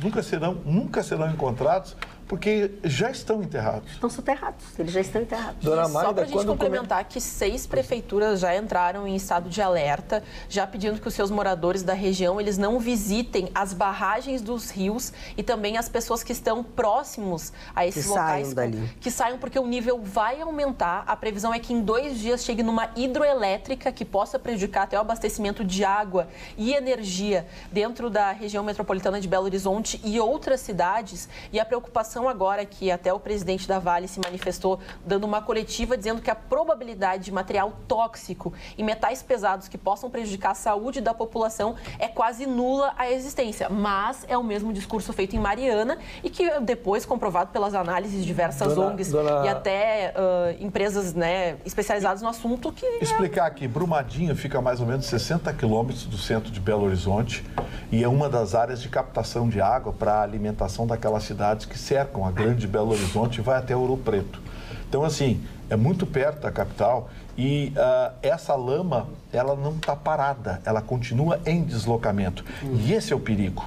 nunca serão encontrados, porque já estão enterrados. Estão soterrados, eles já estão enterrados. Dona Magda, só para a gente complementar que 6 prefeituras já entraram em estado de alerta, já pedindo que os seus moradores da região eles não visitem as barragens dos rios e também as pessoas que estão próximos a esses locais. Que saiam, porque o nível vai aumentar. A previsão é que em 2 dias chegue numa hidroelétrica que possa prejudicar até o abastecimento de água e energia dentro da região metropolitana de Belo Horizonte e outras cidades. E a preocupação agora, que até o presidente da Vale se manifestou dando uma coletiva dizendo que a probabilidade de material tóxico e metais pesados que possam prejudicar a saúde da população é quase nula a existência. Mas é o mesmo discurso feito em Mariana e que depois comprovado pelas análises de diversas ONGs e até empresas, né, especializadas no assunto. Explicar aqui, Brumadinho fica a mais ou menos 60 quilômetros do centro de Belo Horizonte e é uma das áreas de captação de água para a alimentação daquelas cidades que cercam a grande Belo Horizonte e vai até Ouro Preto. Então, assim, é muito perto da capital e essa lama, ela não está parada, ela continua em deslocamento. E esse é o perigo.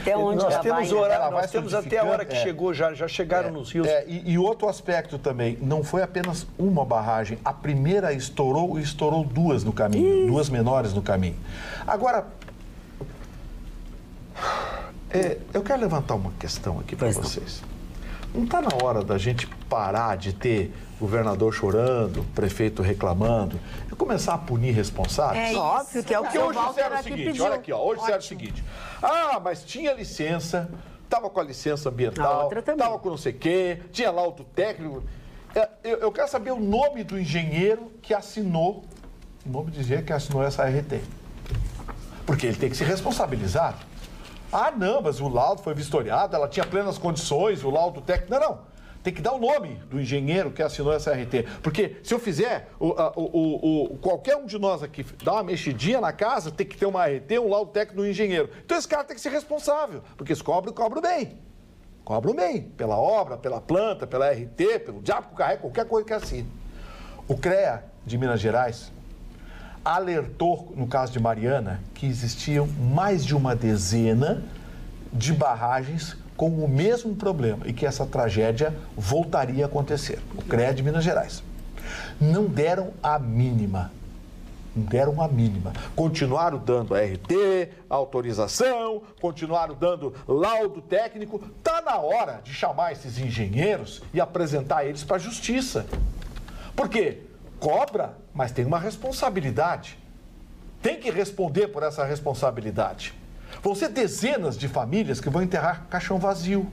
Até onde nós temos horário, nós temos até a hora que chegou, já chegaram nos rios. E outro aspecto também, não foi apenas uma barragem, a primeira estourou e estourou 2 no caminho, 2 menores no caminho. Agora, eu quero levantar uma questão aqui para vocês. Não está na hora da gente parar de ter governador chorando, prefeito reclamando e começar a punir responsáveis? É óbvio que é o que hoje disseram o seguinte, olha aqui, hoje disseram o seguinte, mas tinha licença, estava com a licença ambiental, estava com não sei o quê, tinha laudo técnico. Eu quero saber o nome do engenheiro que assinou, o nome do engenheiro que assinou essa RT. Porque ele tem que ser responsabilizado. Não, mas o laudo foi vistoriado, ela tinha plenas condições, o laudo técnico... Não. Tem que dar o nome do engenheiro que assinou essa RT. Porque se eu fizer, qualquer um de nós aqui dá uma mexidinha na casa, tem que ter uma RT, um laudo técnico do engenheiro. Então esse cara tem que ser responsável, porque se cobra bem. Cobram bem, pela obra, pela planta, pela RT, pelo diabo que carrega, qualquer coisa que assine. O CREA de Minas Gerais alertou, no caso de Mariana, que existiam mais de uma dezena de barragens com o mesmo problema e que essa tragédia voltaria a acontecer. O CREA de Minas Gerais. Não deram a mínima. Não deram a mínima. Continuaram dando RT, autorização, continuaram dando laudo técnico. Está na hora de chamar esses engenheiros e apresentar eles para a justiça. Por quê? Cobra, mas tem uma responsabilidade. Tem que responder por essa responsabilidade. Vão ser dezenas de famílias que vão enterrar caixão vazio.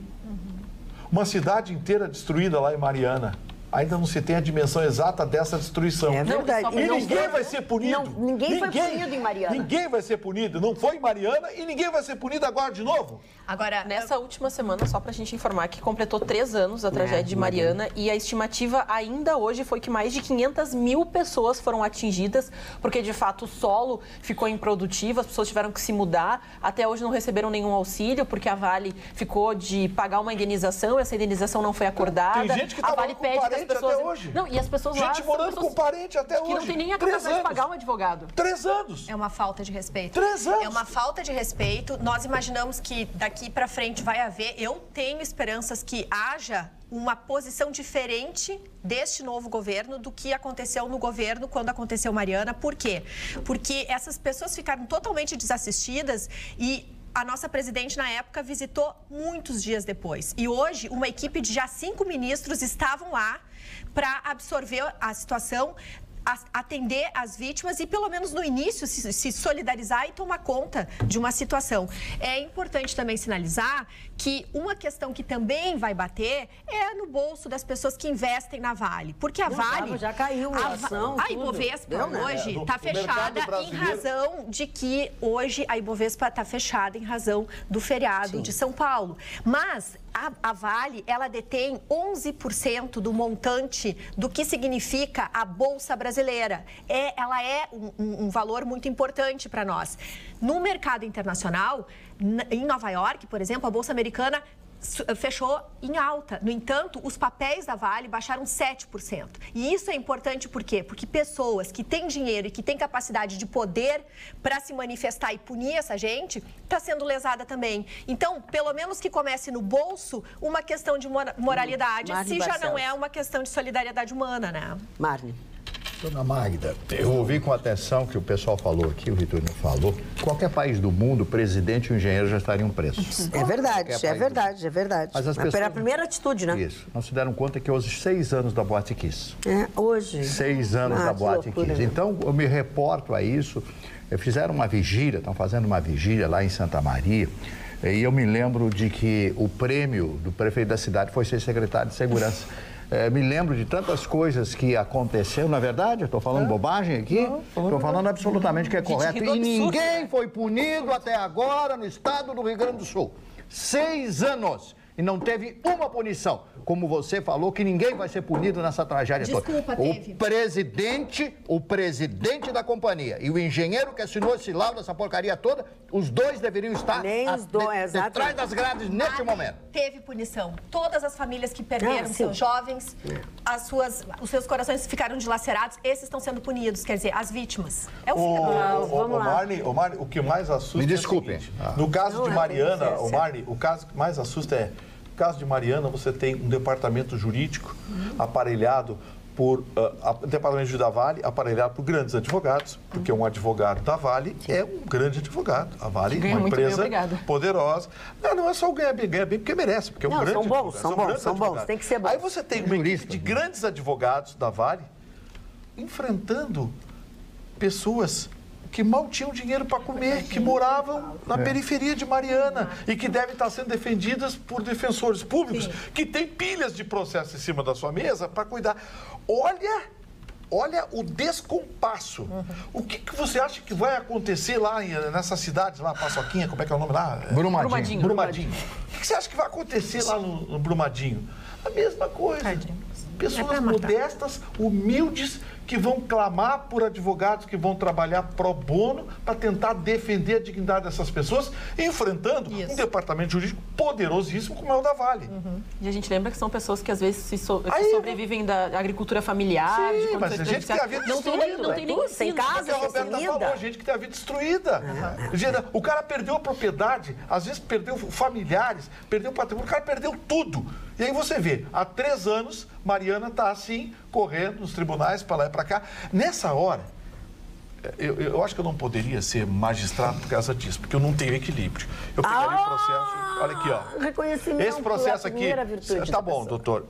Uma cidade inteira destruída lá em Mariana. Ainda não se tem a dimensão exata dessa destruição. É verdade. E ninguém vai ser punido. Ninguém foi punido em Mariana. Ninguém vai ser punido. Não foi em Mariana e ninguém vai ser punido agora de novo. Agora, nessa última semana, só pra gente informar que completou 3 anos a tragédia de Mariana e a estimativa ainda hoje foi que mais de 500 mil pessoas foram atingidas, porque de fato o solo ficou improdutivo, as pessoas tiveram que se mudar. Até hoje não receberam nenhum auxílio, porque a Vale ficou de pagar uma indenização, essa indenização não foi acordada. Tem gente que tá Vale pede que as pessoas... até hoje. Não, e as pessoas lá... Gente morando com parente até hoje. Que não tem nem a capacidade de pagar um advogado. 3 anos. É uma falta de respeito. 3 anos. É uma falta de respeito. Nós imaginamos que daqui para frente vai haver. Eu tenho esperanças que haja uma posição diferente deste novo governo do que aconteceu no governo quando aconteceu Mariana. Por quê? Porque essas pessoas ficaram totalmente desassistidas e a nossa presidente, na época, visitou muitos dias depois. E hoje, uma equipe de já 5 ministros estavam lá para absorver a situação, atender as vítimas e, pelo menos no início, se solidarizar e tomar conta de uma situação. É importante também sinalizar que uma questão que também vai bater é no bolso das pessoas que investem na Vale. Porque a Vale... Já caiu a ação, a Ibovespa hoje está fechada em razão de que hoje a Ibovespa está fechada em razão do feriado de São Paulo. Mas a Vale, ela detém 11% do montante do que significa a Bolsa Brasileira. Ela é um valor muito importante para nós. No mercado internacional, em Nova York, por exemplo, a Bolsa Americana fechou em alta. No entanto, os papéis da Vale baixaram 7%. E isso é importante por quê? Porque pessoas que têm dinheiro e que têm capacidade de poder para se manifestar e punir essa gente, está sendo lesada também. Então, pelo menos que comece no bolso uma questão de moralidade, se já não é uma questão de solidariedade humana, né? Marne. Dona Magda, eu ouvi com atenção que o pessoal falou aqui, o Vitorino falou, qualquer país do mundo, o presidente e o engenheiro já estariam presos. É verdade, é verdade, é verdade. Mas as pessoas... Era a primeira atitude, né? Isso. Não se deram conta que hoje 6 anos da Boate Kiss. Hoje. 6 anos da Boate Kiss. Né? Então, eu me reporto a isso. Fizeram uma vigília, estão fazendo uma vigília lá em Santa Maria. E eu me lembro de que o prêmio do prefeito da cidade foi ser secretário de segurança. Me lembro de tantas coisas que aconteceram. Na verdade, eu estou falando bobagem aqui? Estou falando absolutamente o que é correto. E ninguém foi punido até agora no estado do Rio Grande do Sul. 6 anos. E não teve uma punição. Como você falou, que ninguém vai ser punido nessa tragédia toda. Desculpa, teve. O presidente da companhia e o engenheiro que assinou esse laudo, essa porcaria toda, os dois deveriam estar atrás das grades neste momento. Teve punição. Todas as famílias que perderam seus jovens, os seus corações ficaram dilacerados, esses estão sendo punidos, quer dizer, as vítimas. É o fim da política. Vamos lá. Marne, o que mais assusta Me desculpe. No caso de Mariana, Marne, o caso que mais assusta é, no caso de Mariana, você tem um departamento jurídico aparelhado por departamento jurídico da Vale, aparelhado por grandes advogados, porque um advogado da Vale é um grande advogado. A Vale é uma empresa poderosa. Não é só ganhar bem porque merece, porque é um grande advogado. São bons, tem que ser bons. Aí você tem uma equipe de grandes advogados da Vale enfrentando pessoas que mal tinham dinheiro para comer, que moravam na periferia de Mariana e que devem estar sendo defendidas por defensores públicos que têm pilhas de processo em cima da sua mesa para cuidar. Olha o descompasso. O que você acha que vai acontecer lá nessas cidades, lá, Paçoquinha, como é que é o nome lá? Brumadinho. Brumadinho. O que você acha que vai acontecer lá no Brumadinho? A mesma coisa. Pessoas modestas, humildes, que vão clamar por advogados que vão trabalhar pro bono para tentar defender a dignidade dessas pessoas, enfrentando um departamento jurídico poderosíssimo como é o da Vale. E a gente lembra que são pessoas que às vezes sobrevivem da agricultura familiar, de condições gente que tem a vida destruída. Não tem nem sem casa, a Roberta falou, gente que tem a vida destruída. O cara perdeu a propriedade, às vezes perdeu familiares, perdeu patrimônio, o cara perdeu tudo. E aí você vê, há 3 anos, Mariana está assim, correndo nos tribunais, para lá e para cá. Nessa hora, eu acho que eu não poderia ser magistrado por causa disso, porque eu não tenho equilíbrio. Eu pegaria o processo, olha aqui, ó. Reconhecimento. Esse processo aqui, tá bom, doutor.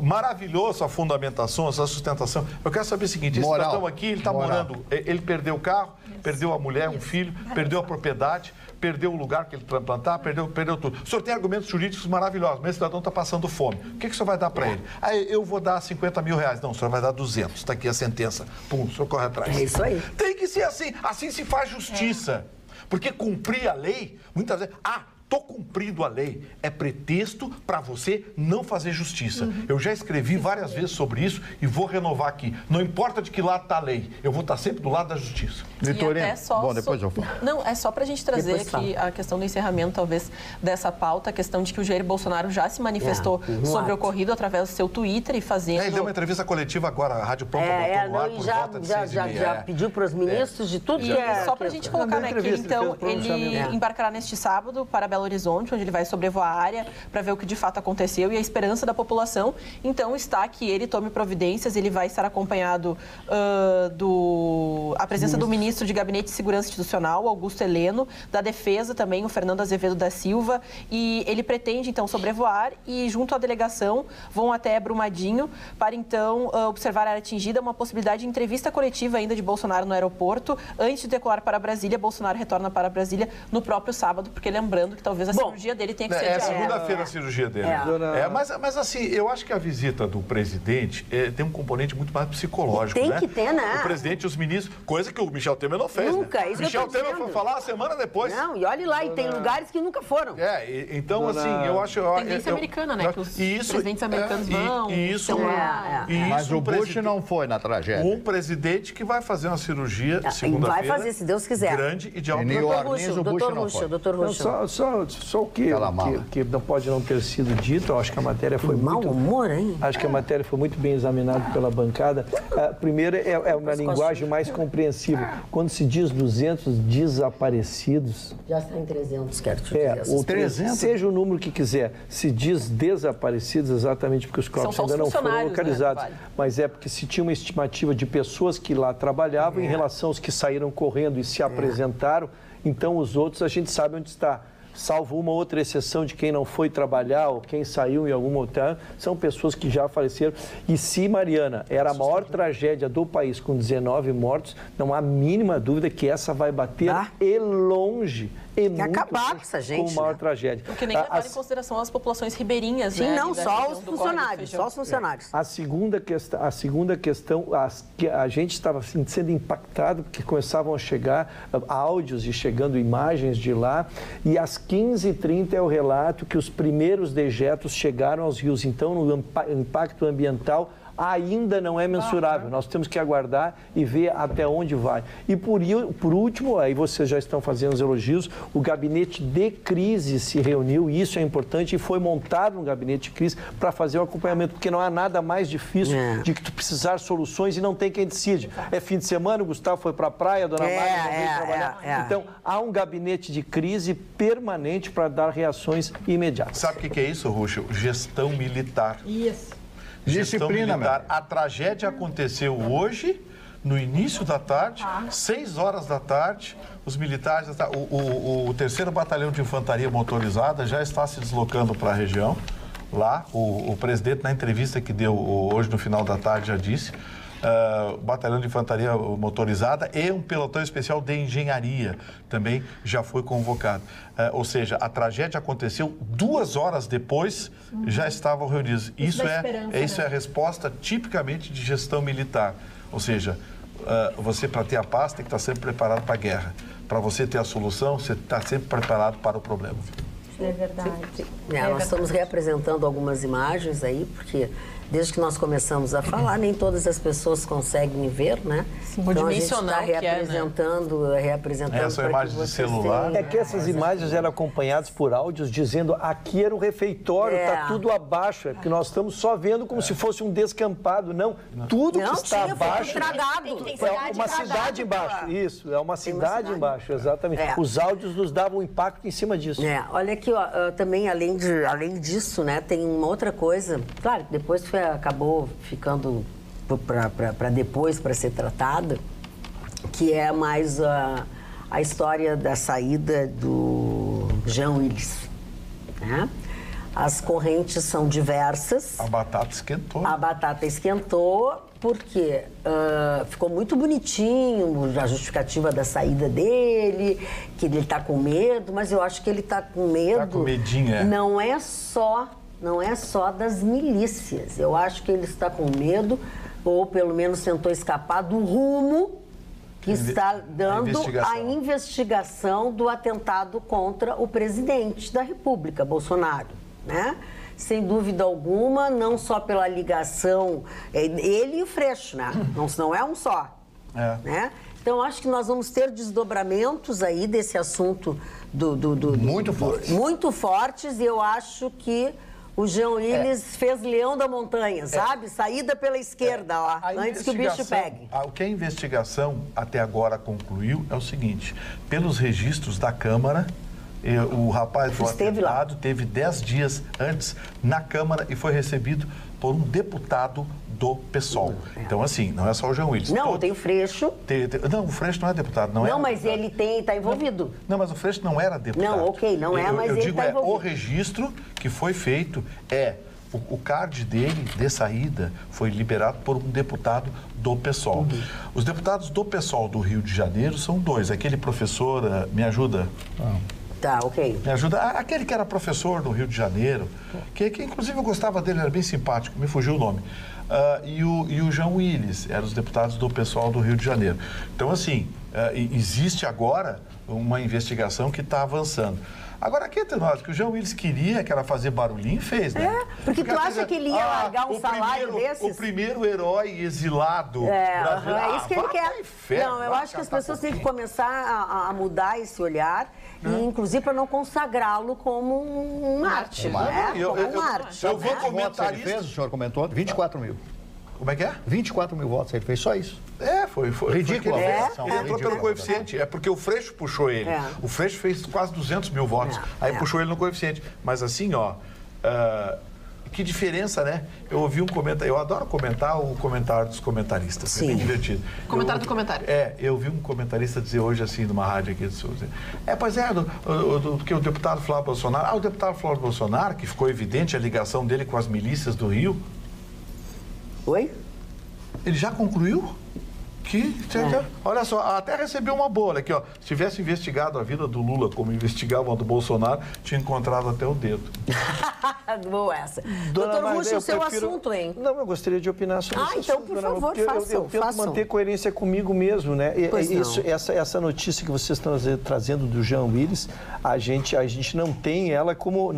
Maravilhoso a fundamentação, essa sustentação. Eu quero saber o seguinte, esse cidadão aqui, ele está morando, ele perdeu o carro, perdeu a mulher, um filho, perdeu a propriedade, perdeu o lugar que ele plantar, perdeu tudo. O senhor tem argumentos jurídicos maravilhosos, mas esse cidadão está passando fome. O que o senhor vai dar para ele? Aí eu vou dar 50 mil reais. Não, o senhor vai dar 200. Está aqui a sentença. Pum, o senhor corre atrás. É isso aí. Tem que ser assim. Assim se faz justiça. Porque cumprir a lei, muitas vezes... Estou cumprindo a lei. É pretexto para você não fazer justiça. Eu já escrevi várias vezes sobre isso e vou renovar aqui. Não importa de que lado está a lei, eu vou estar sempre do lado da justiça. Vitorino, bom, depois eu falo. Não, é só para a gente trazer aqui a questão do encerramento, talvez, dessa pauta, a questão de que o Jair Bolsonaro já se manifestou sobre o ocorrido através do seu Twitter e fazendo... Ele deu uma entrevista coletiva agora, a Rádio Pampa botou no ar por volta de 6h30. Já pediu para os ministros de tudo que é... Só para a gente colocar, né, que então ele embarcará neste sábado para Belo Horizonte, onde ele vai sobrevoar a área para ver o que de fato aconteceu, e a esperança da população, então, está que ele tome providências. Ele vai estar acompanhado a presença do ministro de Gabinete de Segurança Institucional, Augusto Heleno, da Defesa também, o Fernando Azevedo da Silva, e ele pretende, então, sobrevoar e, junto à delegação, vão até Brumadinho para, então, observar a área atingida, uma possibilidade de entrevista coletiva ainda de Bolsonaro no aeroporto. Antes de decolar para Brasília, Bolsonaro retorna para Brasília no próprio sábado, porque lembrando que talvez a cirurgia dele tenha que ser... É segunda-feira a cirurgia dele. Mas assim, eu acho que a visita do presidente tem um componente muito mais psicológico, tem que ter, né? O presidente e os ministros, coisa que o Michel Temer não fez, nunca, né? Isso Michel Temer foi falar a semana depois. Não, e olhe lá, e tem lugares que nunca foram. Então, assim, eu acho... Tendência americana, né? Que os presidentes americanos vão... Mas o Bush não foi na tragédia. Um presidente que vai fazer uma cirurgia segunda-feira... Vai fazer, se Deus quiser. Grande e de alto nível. Doutor Russo. Só o que não pode não ter sido dito, eu acho que a matéria foi muito... humor, hein? Acho que a matéria foi muito bem examinada pela bancada. Primeiro, é uma linguagem mais compreensível. Quando se diz 200 desaparecidos... Já está em 300, quero te dizer. O 300, seja o número que quiser. Se diz desaparecidos exatamente porque os corpos ainda não foram localizados. Né? Mas é porque se tinha uma estimativa de pessoas que lá trabalhavam em relação aos que saíram correndo e se apresentaram, então os outros a gente sabe onde está. Salvo uma outra exceção de quem não foi trabalhar ou quem saiu em alguma outra, são pessoas que já faleceram. E se Mariana era a maior tragédia do país, com 19 mortos, não há mínima dúvida que essa vai bater e longe. E muito acabar com essa gente, com maior tragédia. Porque nem levar em consideração as populações ribeirinhas, sim, né? não, só os funcionários, A segunda questão, a gente estava assim, sendo impactado, porque começavam a chegar áudios e chegando imagens de lá, e às 15h30 é o relato que os primeiros dejetos chegaram aos rios. Então, o impacto ambiental ainda não é mensurável. Nós temos que aguardar e ver até onde vai. E por último, aí vocês já estão fazendo os elogios, o gabinete de crise se reuniu, e isso é importante, e foi montado um gabinete de crise para fazer o acompanhamento, porque não há nada mais difícil de que tu precisar soluções e não tem quem decide. É fim de semana, o Gustavo foi para a praia, a dona Márcia não veio trabalhar. Então, há um gabinete de crise permanente para dar reações imediatas. Sabe o que é isso, Ruxo? Gestão militar. Isso. Disciplina, militar. A tragédia aconteceu hoje, no início da tarde, 6 horas da tarde. Os militares, o 3º Batalhão de Infantaria Motorizada já está se deslocando para a região. Lá, o presidente, na entrevista que deu hoje no final da tarde, já disse. Batalhão de Infantaria Motorizada e um pelotão especial de engenharia também já foi convocado. Ou seja, a tragédia aconteceu 2 horas depois, já estavam reunidos. Isso é a resposta tipicamente de gestão militar. Ou seja, você, para ter a paz, tem que estar sempre preparado para a guerra. Para você ter a solução, você está sempre preparado para o problema. É verdade. Nós estamos reapresentando algumas imagens aí, porque Desde que nós começamos a falar, nem todas as pessoas conseguem me ver, né? Sim, então a gente está reapresentando, reapresentando. Essa imagem de celular. É que essas imagens eram acompanhadas por áudios dizendo aqui era o refeitório, está tudo abaixo. É porque nós estamos só vendo como se fosse um descampado. Não, tudo que está abaixo é uma cidade embaixo. Isso, é uma cidade embaixo, exatamente. Os áudios nos davam um impacto em cima disso. Olha aqui, ó, também além disso, né, tem uma outra coisa. Claro, que depois acabou ficando para depois, para ser tratada, que é mais a história da saída do Jean Willis, né? As correntes são diversas. A batata esquentou. A batata esquentou porque ficou muito bonitinho a justificativa da saída dele, que ele está com medo, mas eu acho que ele está com medo. Está com medinho, Não é só das milícias. Eu acho que ele está com medo, ou pelo menos tentou escapar do rumo que está dando a investigação do atentado contra o presidente da República, Bolsonaro, né? Sem dúvida alguma, não só pela ligação, ele e o Freixo, né? Não é um só, né? Então, acho que nós vamos ter desdobramentos aí desse assunto muito fortes, e eu acho que o Jean Willis fez Leão da Montanha, sabe? Saída pela esquerda lá, antes que o bicho pegue. O que a investigação até agora concluiu é o seguinte: pelos registros da Câmara, o rapaz do atentado teve 10 dias antes na Câmara e foi recebido por um deputado do PSOL. Então, assim, não é só o Jean Willis. Não, tem o Freixo. Não, o Freixo não é deputado. Não, mas ele está envolvido. Não, mas o Freixo não era deputado. Não, ok, não é, mas ele está envolvido. O registro que foi feito o card dele, de saída, foi liberado por um deputado do PSOL. Os deputados do PSOL do Rio de Janeiro são dois. Aquele professor, me ajuda? Tá, ok. Me ajuda. Aquele que era professor no Rio de Janeiro, que inclusive eu gostava dele, era bem simpático, me fugiu o nome. E o Jean Willis, eram os deputados do PSOL do Rio de Janeiro. Então, assim, existe agora uma investigação que está avançando. Agora, aqui entre nós, que o Jean Willis queria, que era fazer barulhinho, fez, né? Porque tu acha que ele ia largar um salário desses? O primeiro herói exilado brasileiro. É isso que ele quer. Não, eu acho que as pessoas têm que começar a mudar esse olhar, e inclusive para não consagrá-lo como um arte, né? Como uma arte. Eu vou comentar isso. O senhor comentou 24 mil. Como é que é? 24 mil votos, ele fez só isso. Foi ridículo. Ele entrou pelo coeficiente, porque o Freixo puxou ele. O Freixo fez quase 200 mil votos, aí puxou ele no coeficiente. Mas assim, que diferença, né? Eu ouvi um comentário, eu adoro comentar o comentário dos comentaristas, Sim. É bem divertido. Comentário do comentário. Eu vi um comentarista dizer hoje assim, numa rádio aqui do Sul, porque o deputado Flávio Bolsonaro, o deputado Flávio Bolsonaro, que ficou evidente a ligação dele com as milícias do Rio. Oi? Ele já concluiu? Olha só, até recebeu uma boa, aqui, ó. Se tivesse investigado a vida do Lula como investigavam a do Bolsonaro, tinha encontrado até o dedo. Boa essa. Doutor Russo, o seu assunto, hein? Não, eu gostaria de opinar sobre isso. Então, por favor, façam. Eu tento manter coerência comigo mesmo, né? Essa notícia que vocês estão trazendo do Jean Willis, a gente não tem ela como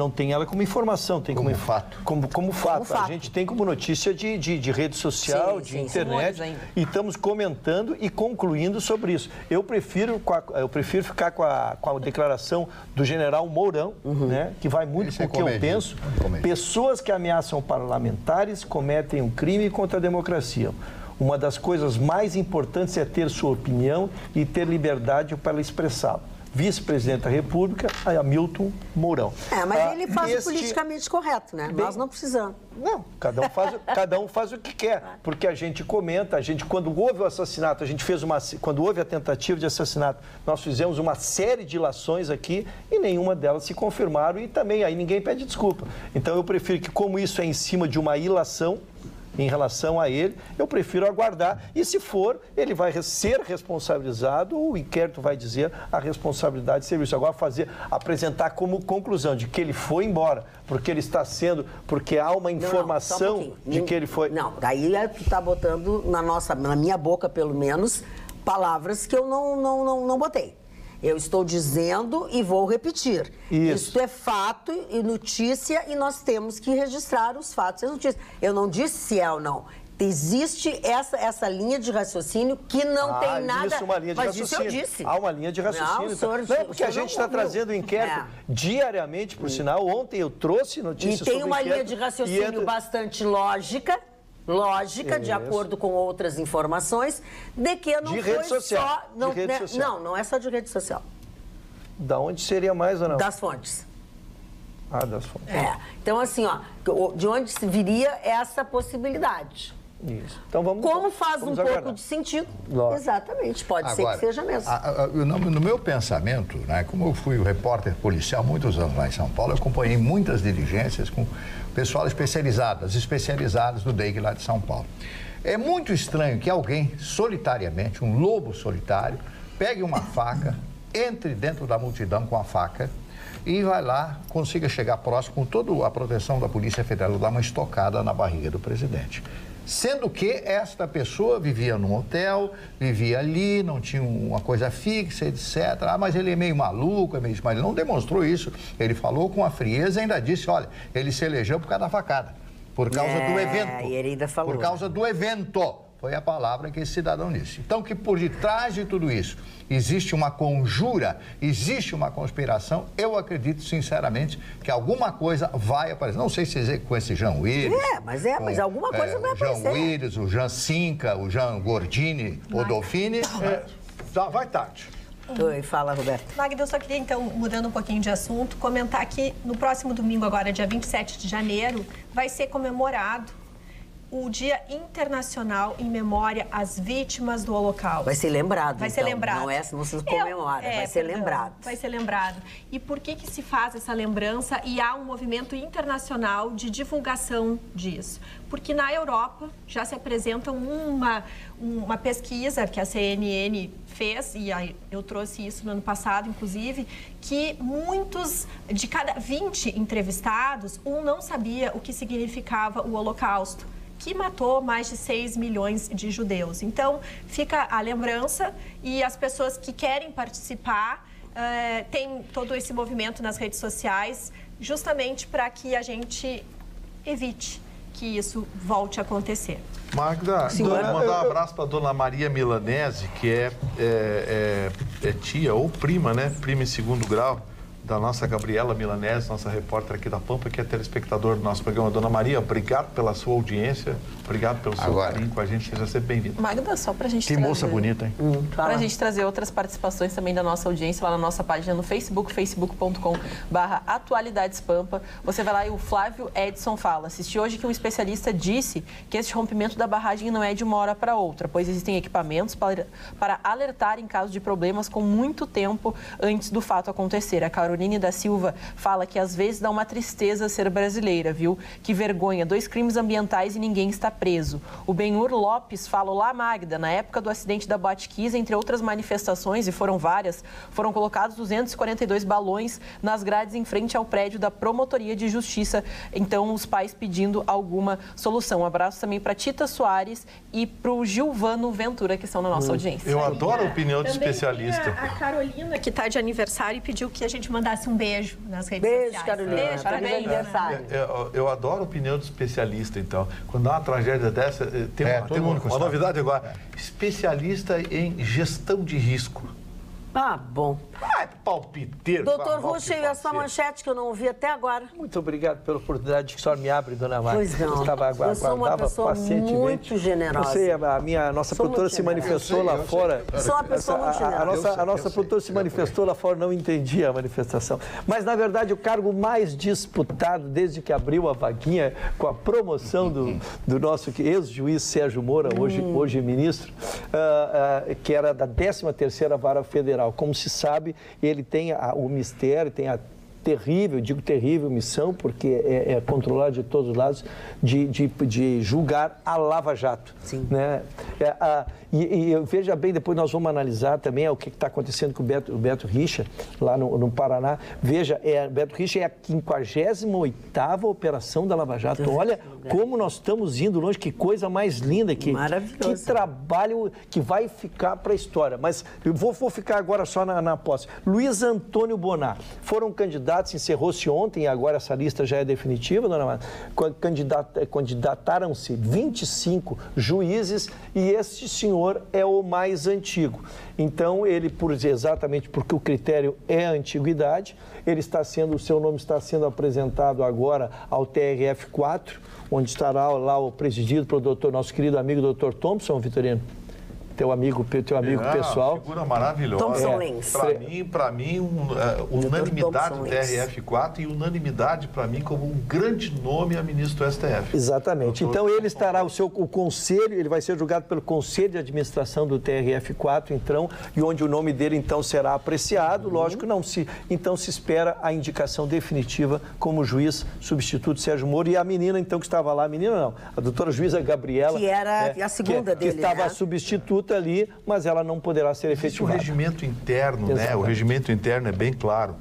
informação, tem como fato. Como fato. A gente tem como notícia de rede social, de internet, e estamos comentando e concluindo sobre isso. Eu prefiro ficar com a declaração do general Mourão, né, que vai muito com o que eu penso. Pessoas que ameaçam parlamentares cometem um crime contra a democracia. Uma das coisas mais importantes é ter sua opinião e ter liberdade para expressá-la. Vice-presidente da República, Hamilton Mourão. Mas ele faz o politicamente correto, né? Nós não precisamos. Não, cada um faz o que quer, porque a gente comenta, quando houve o assassinato, quando houve a tentativa de assassinato, nós fizemos uma série de ilações aqui e nenhuma delas se confirmaram e também aí ninguém pede desculpa. Então eu prefiro que, como isso é em cima de uma ilação, em relação a ele, eu prefiro aguardar. E se for, ele vai ser responsabilizado, o inquérito vai dizer a responsabilidade de serviço. Agora apresentar como conclusão de que ele foi embora, porque há uma informação de que ele foi... Não, daí tu está botando na minha boca, pelo menos, palavras que eu não botei. Eu estou dizendo e vou repetir. Isso. Isso é fato e notícia e nós temos que registrar os fatos e as notícias. Eu não disse se é ou não. Existe essa linha de raciocínio que não tem nada... Existe uma linha de mas raciocínio. Isso eu disse. Há uma linha de raciocínio. Não, Porque a gente está trazendo o inquérito diariamente, por sinal. Ontem eu trouxe notícias sobre o inquérito. E tem uma linha de raciocínio bastante lógica, de acordo com outras informações, de que não de foi rede social. só... Não, de rede social. Não é só de rede social. Da onde seria mais ou não? Das fontes. Das fontes. Então, assim, de onde se viria essa possibilidade? Isso. Então Como faz um pouco de sentido. Lógico. Exatamente, pode ser que seja mesmo. No meu pensamento, né, como eu fui o repórter policial muitos anos lá em São Paulo, eu acompanhei muitas diligências com pessoal especializados do DEIC lá de São Paulo. É muito estranho que alguém, solitariamente, um lobo solitário, pegue uma faca, entre dentro da multidão com a faca e vai lá, consiga chegar próximo com toda a proteção da Polícia Federal, dar uma estocada na barriga do presidente. Sendo que esta pessoa vivia num hotel, vivia ali, não tinha uma coisa fixa, etc. Mas ele é meio maluco, mas ele não demonstrou isso. Ele falou com a frieza e ainda disse, olha, ele se elegeu por causa da facada, por causa do evento. E ele ainda falou. Por causa do evento. Foi a palavra que esse cidadão disse. Então, que por detrás de tudo isso existe uma conjura, existe uma conspiração, eu acredito sinceramente que alguma coisa vai aparecer. Não sei se com esse Jean Willis. Mas alguma coisa vai aparecer. O Jean Willis, o Jean Cinca, o Jean Gordini, o Dolfini. Vai tarde. Oi, fala, Roberto. Magda, eu só queria, então, mudando um pouquinho de assunto, comentar que no próximo domingo, agora, dia 27 de janeiro, vai ser comemorado o Dia Internacional em Memória às Vítimas do Holocausto. Vai ser lembrado, Vai ser lembrado. Não se comemora, vai ser lembrado. Vai ser lembrado. E por que se faz essa lembrança e há um movimento internacional de divulgação disso? Porque na Europa já se apresenta uma pesquisa que a CNN fez, e eu trouxe isso no ano passado, inclusive, que de cada 20 entrevistados, não sabia o que significava o Holocausto, que matou mais de 6 milhões de judeus. Então, fica a lembrança e as pessoas que querem participar têm todo esse movimento nas redes sociais, justamente para que a gente evite que isso volte a acontecer. Magda, mandar um abraço para a dona Maria Milanese, que é tia ou prima, né? Prima em segundo grau da nossa Gabriela Milanese, nossa repórter aqui da Pampa, que é telespectador do nosso programa. Dona Maria, obrigado pela sua audiência, obrigado pelo seu carinho com a gente, seja sempre bem-vindo. Magda, só pra gente trazer... Que moça bonita, hein? Pra gente trazer outras participações também da nossa audiência lá na nossa página no Facebook, facebook.com/atualidadespampa. Você vai lá e o Flávio Edson fala: assisti hoje que um especialista disse que esse rompimento da barragem não é de uma hora para outra, pois existem equipamentos para alertar em caso de problemas com muito tempo antes do fato acontecer. A Caroline da Silva fala que às vezes dá uma tristeza ser brasileira, viu? Que vergonha, 2 crimes ambientais e ninguém está preso. O Benhur Lopes fala: olá, Magda, na época do acidente da Boate Kiss, entre outras manifestações, e foram várias, foram colocados 242 balões nas grades em frente ao prédio da Promotoria de Justiça. Então, os pais pedindo alguma solução. Um abraço também para Tita Soares e para o Gilvano Ventura, que estão na nossa audiência. Eu adoro a opinião de especialista. A Carolina, que está de aniversário, e pediu que a gente mandasse um beijo nas redes sociais. Beijo, Carolina. Beijo, parabéns, aniversário. Eu adoro a opinião do especialista, então. Quando há uma tragédia dessa, tem uma novidade agora. Especialista em gestão de risco. Bom. Palpiteiro. Doutor Ruxa, e a sua manchete que eu não ouvi até agora? Muito obrigado pela oportunidade que o senhor me abre, dona Marta. Pois não. Eu sou uma pessoa muito generosa. Eu sei, a nossa produtora se manifestou lá fora. Sou uma pessoa muito generosa. A nossa produtora se manifestou lá fora, não entendia a manifestação. Mas, na verdade, o cargo mais disputado, desde que abriu a vaguinha com a promoção do nosso ex-juiz Sérgio Moura, hoje ministro, que era da 13ª Vara Federal. Como se sabe, ele tem o mistério, tem terrível, digo terrível missão, porque é controlada de todos os lados, de julgar a Lava Jato. Sim. Né? E veja bem, depois nós vamos analisar também o que está acontecendo com o Beto Richa, lá no Paraná. Veja, Beto Richa é a 58ª operação da Lava Jato. Olha como nós estamos indo longe, que coisa mais linda, que trabalho que vai ficar para a história. Mas eu vou ficar agora só na posse. Luiz Antônio Bonar, foram candidatos, encerrou-se ontem, e agora essa lista já é definitiva, dona Mara. Candidataram-se 25 juízes e este senhor é o mais antigo. Então, ele, exatamente porque o critério é a antiguidade, o seu nome está sendo apresentado agora ao TRF4, onde estará lá o presidido pelo nosso querido amigo Dr. Thompson, Vitorino. Teu amigo pessoal. Figura maravilhosa. Thompson Lens. Para mim, unanimidade do TRF4 e unanimidade para mim como um grande nome a ministro do STF. Exatamente. Então ele estará, o conselho, ele vai ser julgado pelo Conselho de Administração do TRF4, então, e onde o nome dele então será apreciado. Lógico, então se espera a indicação definitiva como juiz substituto Sérgio Moro. E a menina então que estava lá, a doutora juíza Gabriela, que era a segunda dele, que estava substituta ali, mas ela não poderá ser efetivada. O regimento interno, né? O regimento interno é bem claro.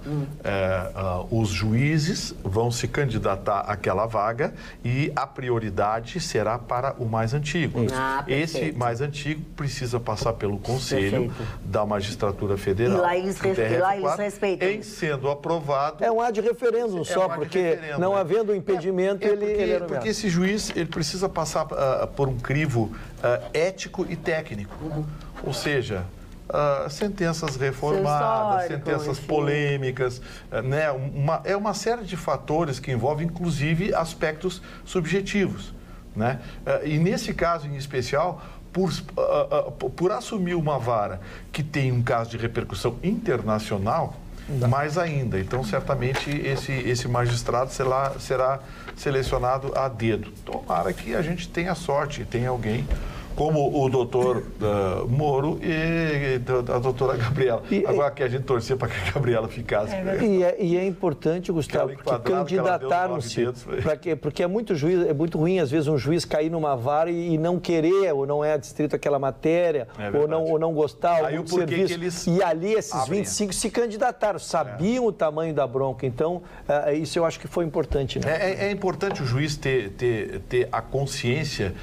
Os juízes vão se candidatar àquela vaga e a prioridade será para o mais antigo. Esse mais antigo precisa passar pelo Conselho da Magistratura Federal. E lá eles respeitam. Em sendo aprovado... É um ad referendum só, porque não havendo impedimento, porque esse juiz ele precisa passar por um crivo ético e técnico. Ou seja, sentenças reformadas, sentenças polêmicas, né? É uma série de fatores que envolvem, inclusive, aspectos subjetivos, né? E nesse caso em especial, por assumir uma vara que tem um caso de repercussão internacional, mais ainda. Então, certamente, esse magistrado será selecionado a dedo. Tomara que a gente tenha sorte, tenha alguém como o doutor Moro e a doutora Gabriela. Agora que a gente torcia para que a Gabriela ficasse. E é importante, Gustavo, porque candidataram-se, porque é muito ruim, às vezes, um juiz cair numa vara e não querer, ou não é adstrito aquela matéria, ou não gostar, algum serviço. E ali esses 25 se candidataram, sabiam o tamanho da bronca. Então, isso eu acho que foi importante. Né? É importante o juiz ter a consciência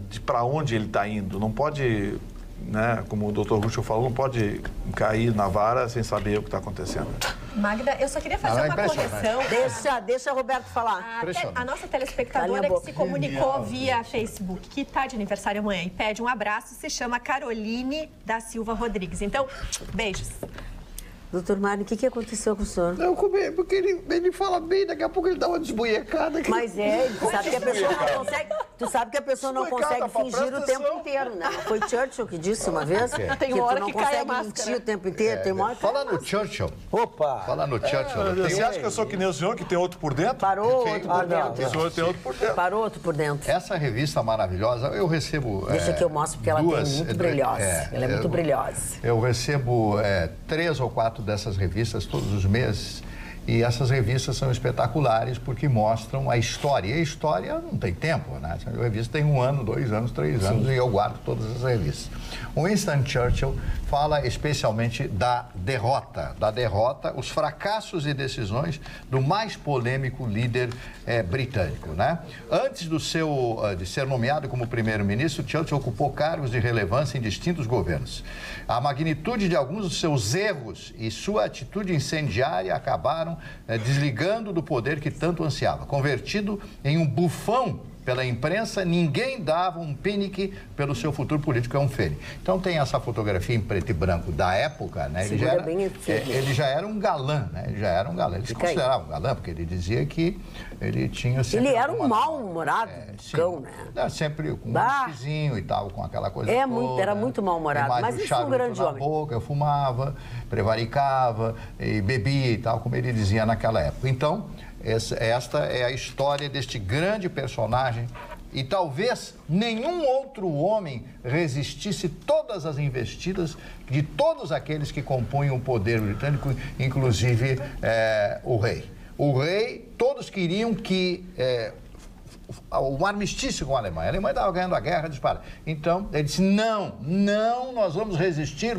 de para onde ele está indo. Não pode, né, como o doutor Ruschel falou, não pode cair na vara sem saber o que está acontecendo. Magda, eu só queria fazer uma correção. Deixa o Roberto falar. A nossa telespectadora que se comunicou via Facebook, que está de aniversário amanhã e pede um abraço, se chama Caroline da Silva Rodrigues. Então, beijos. Doutor Mário, o que aconteceu com o senhor? Não, porque ele fala bem, daqui a pouco ele dá uma desbuiecada. Mas tu sabe que a pessoa não consegue, não consegue fingir o tempo inteiro, né? Foi Churchill que disse uma vez Tem uma hora que cai a máscara. Mentir o tempo inteiro, tem uma hora que Fala no Churchill. Opa! Fala no Churchill. Você acha que eu sou que nem o senhor, que tem outro por dentro? Parou outro por dentro. O senhor tem outro por dentro. Parou outro por dentro. Essa revista maravilhosa, eu recebo... Deixa que eu mostro, porque ela é muito brilhosa. Ela é muito brilhosa. Eu recebo 3 ou 4 dessas revistas todos os meses, e essas revistas são espetaculares porque mostram a história. E a história não tem tempo, né? A revista tem 1 ano, 2 anos, 3 anos, e eu guardo todas as revistas. O Winston Churchill fala especialmente da derrota, os fracassos e decisões do mais polêmico líder britânico, né? Antes de ser nomeado como primeiro-ministro, Churchill ocupou cargos de relevância em distintos governos. A magnitude de alguns dos seus erros e sua atitude incendiária acabaram desligando do poder que tanto ansiava. Convertido em um bufão pela imprensa, ninguém dava um pinique pelo seu futuro político, é um fênix. Então tem essa fotografia em preto e branco da época, né? Ele já era um galã, né? Ele se considerava um galã, porque ele dizia que ele tinha sempre... Ele era um mal-humorado, cão, né? Sempre com um whiskyzinho e tal, com aquela coisa toda. Era muito mal-humorado, mas isso é um grande homem. Eu fumava, prevaricava, e bebia e tal, como ele dizia naquela época. Então, esta é a história deste grande personagem E talvez nenhum outro homem resistisse todas as investidas de todos aqueles que compunham o poder britânico, inclusive o rei. O rei, todos queriam que um armistício com a Alemanha. A Alemanha estava ganhando a guerra disparada. Então, ele disse, não, nós vamos resistir.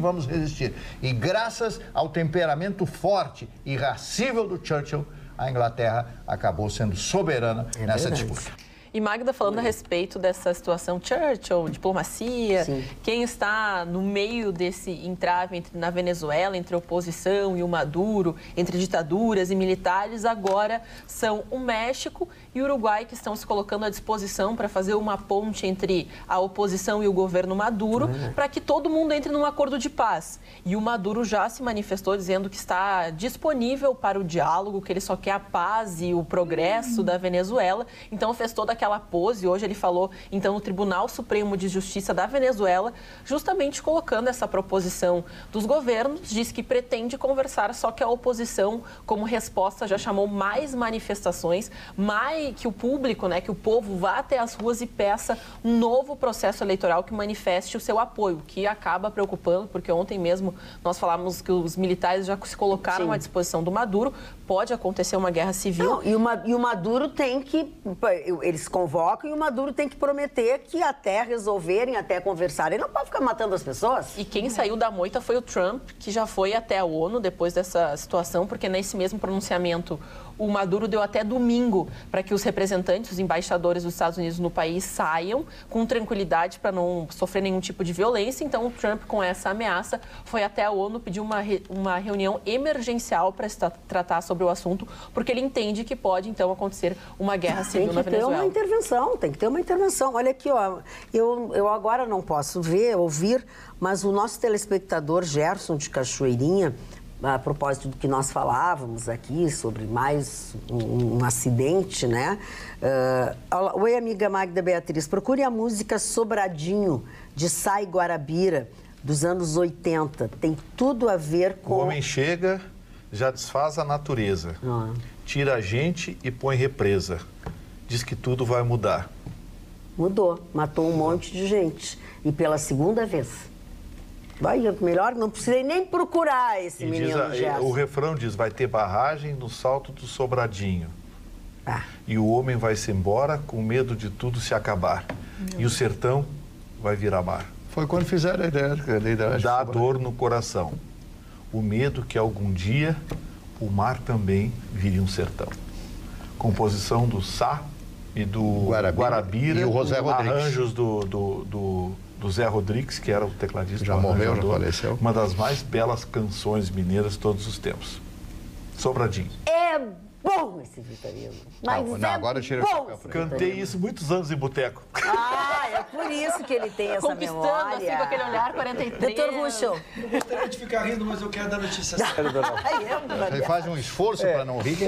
E graças ao temperamento forte e irascível do Churchill, a Inglaterra acabou sendo soberana nessa disputa. E Magda, falando a respeito dessa situação, Churchill, diplomacia, sim, quem está no meio desse entrave na Venezuela, entre a oposição e o Maduro, entre ditaduras e militares, agora são o México e o Uruguai, que estão se colocando à disposição para fazer uma ponte entre a oposição e o governo Maduro, para que todo mundo entre num acordo de paz. E o Maduro já se manifestou dizendo que está disponível para o diálogo, que ele só quer a paz e o progresso da Venezuela. Então fez toda aquela pose. Hoje ele falou, então, no Tribunal Supremo de Justiça da Venezuela, justamente colocando essa proposição dos governos, diz que pretende conversar, só que a oposição, como resposta, já chamou mais manifestações, mais que o público, né, que o povo vá até as ruas e peça um novo processo eleitoral que manifeste o seu apoio, que acaba preocupando, porque ontem mesmo nós falamos que os militares já se colocaram, sim, à disposição do Maduro. Pode acontecer uma guerra civil. Não, e o Maduro tem que... Eles convocam e o Maduro tem que prometer que até resolverem, até conversarem. Ele não pode ficar matando as pessoas. E quem saiu da moita foi o Trump, que já foi até a ONU depois dessa situação, porque nesse mesmo pronunciamento o Maduro deu até domingo para que os representantes, os embaixadores dos Estados Unidos no país saiam com tranquilidade para não sofrer nenhum tipo de violência. Então, o Trump, com essa ameaça, foi até a ONU pedir uma reunião emergencial para se tratar sobre o assunto, porque ele entende que pode, então, acontecer uma guerra civil na Venezuela. Tem que ter uma intervenção. Olha aqui, ó, eu agora não posso ouvir, mas o nosso telespectador Gerson de Cachoeirinha, a propósito do que nós falávamos aqui sobre mais um acidente, né? Oi, amiga Magda Beatriz, procure a música Sobradinho, de Sai Guarabira, dos anos 80. Tem tudo a ver com... O homem chega, já desfaz a natureza, tira a gente e põe represa. Diz que tudo vai mudar. Mudou, matou um monte de gente. E pela segunda vez. Vai, melhor, não precisei nem procurar esse menino Gerson. O refrão diz, vai ter barragem no Salto do Sobradinho. E o homem vai-se embora com medo de tudo se acabar. E o sertão vai virar mar. Foi quando fizeram a ideia. Dá dor no coração. O medo que algum dia o mar também vire um sertão. Composição do Sá e do Guarabira. E o José Rodrigues. Arranjos do Zé Rodrigues, que era o tecladista. Já morreu, já faleceu. Uma das mais belas canções mineiras de todos os tempos. Sobradinho. É bom esse Vitorino. Mas agora eu tiro o chapéu. Cantei isso muitos anos em boteco. É por isso que ele tem essa memória. Conquistando, assim, com aquele olhar 43. Doutor Russo. Eu gostaria de ficar rindo, mas eu quero dar notícia séria. Ele faz um esforço para não rir.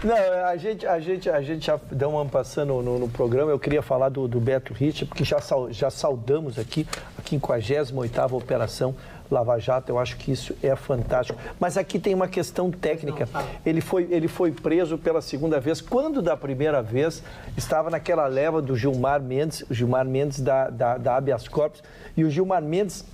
Não, a gente já deu uma passando no programa. Eu queria falar do Beto Richa, porque já saudamos aqui a 58ª Operação Lava Jato. Eu acho que isso é fantástico. Mas aqui tem uma questão técnica. Ele foi preso pela segunda vez, quando da primeira vez estava naquela leva do Gilmar Mendes da Habeas Corpus, e o Gilmar Mendes,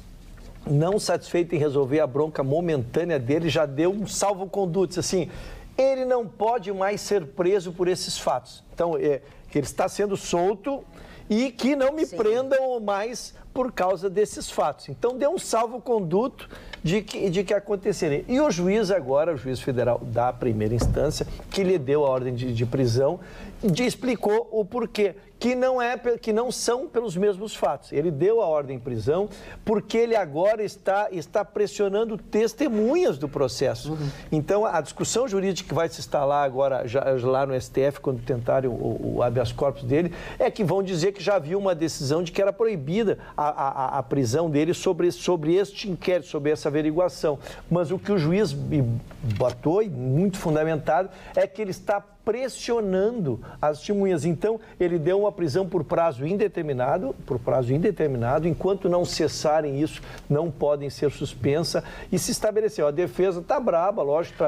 não satisfeito em resolver a bronca momentânea dele, já deu um salvo-conduto, assim, ele não pode mais ser preso por esses fatos. Então, que ele está sendo solto e que não me prendam mais por causa desses fatos. Então, deu um salvo-conduto de que acontecerem. E o juiz agora, o juiz federal da primeira instância, que lhe deu a ordem de prisão, explicou o porquê, que não são pelos mesmos fatos. Ele deu a ordem de prisão porque ele agora está pressionando testemunhas do processo. Então, a discussão jurídica que vai se instalar agora lá no STF, quando tentarem o habeas corpus dele, é que vão dizer que já havia uma decisão de que era proibida a prisão dele sobre este inquérito, sobre essa averiguação. Mas o que o juiz botou, e muito fundamentado, é que ele está pressionando as testemunhas. Então, ele deu uma prisão por prazo indeterminado, enquanto não cessarem isso, não podem ser suspensa, e se estabeleceu. A defesa está braba, lógico,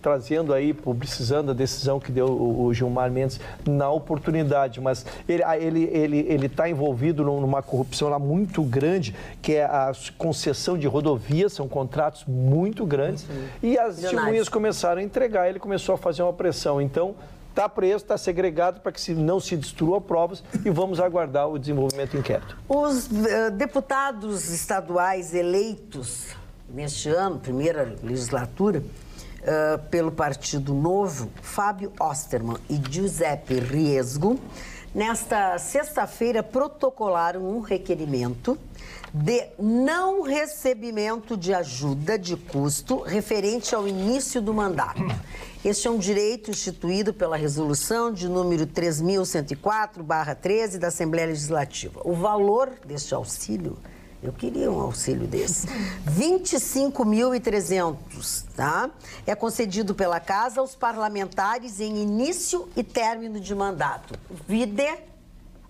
trazendo aí, publicizando a decisão que deu o Gilmar Mendes na oportunidade, mas ele está envolvido numa corrupção lá muito grande, que é a concessão de rodovias, são contratos muito grandes, e as testemunhas começaram a entregar, ele começou a fazer uma pressão. Então, está preso, está segregado para que não se destruam provas e vamos aguardar o desenvolvimento do inquérito. Os deputados estaduais eleitos neste ano, primeira legislatura, pelo Partido Novo, Fábio Osterman e Giuseppe Riesgo, nesta sexta-feira protocolaram um requerimento de não recebimento de ajuda de custo referente ao início do mandato. Este é um direito instituído pela resolução de número 3.104/13 da Assembleia Legislativa. O valor deste auxílio, eu queria um auxílio desse, 25.300, tá? É concedido pela Casa aos parlamentares em início e término de mandato.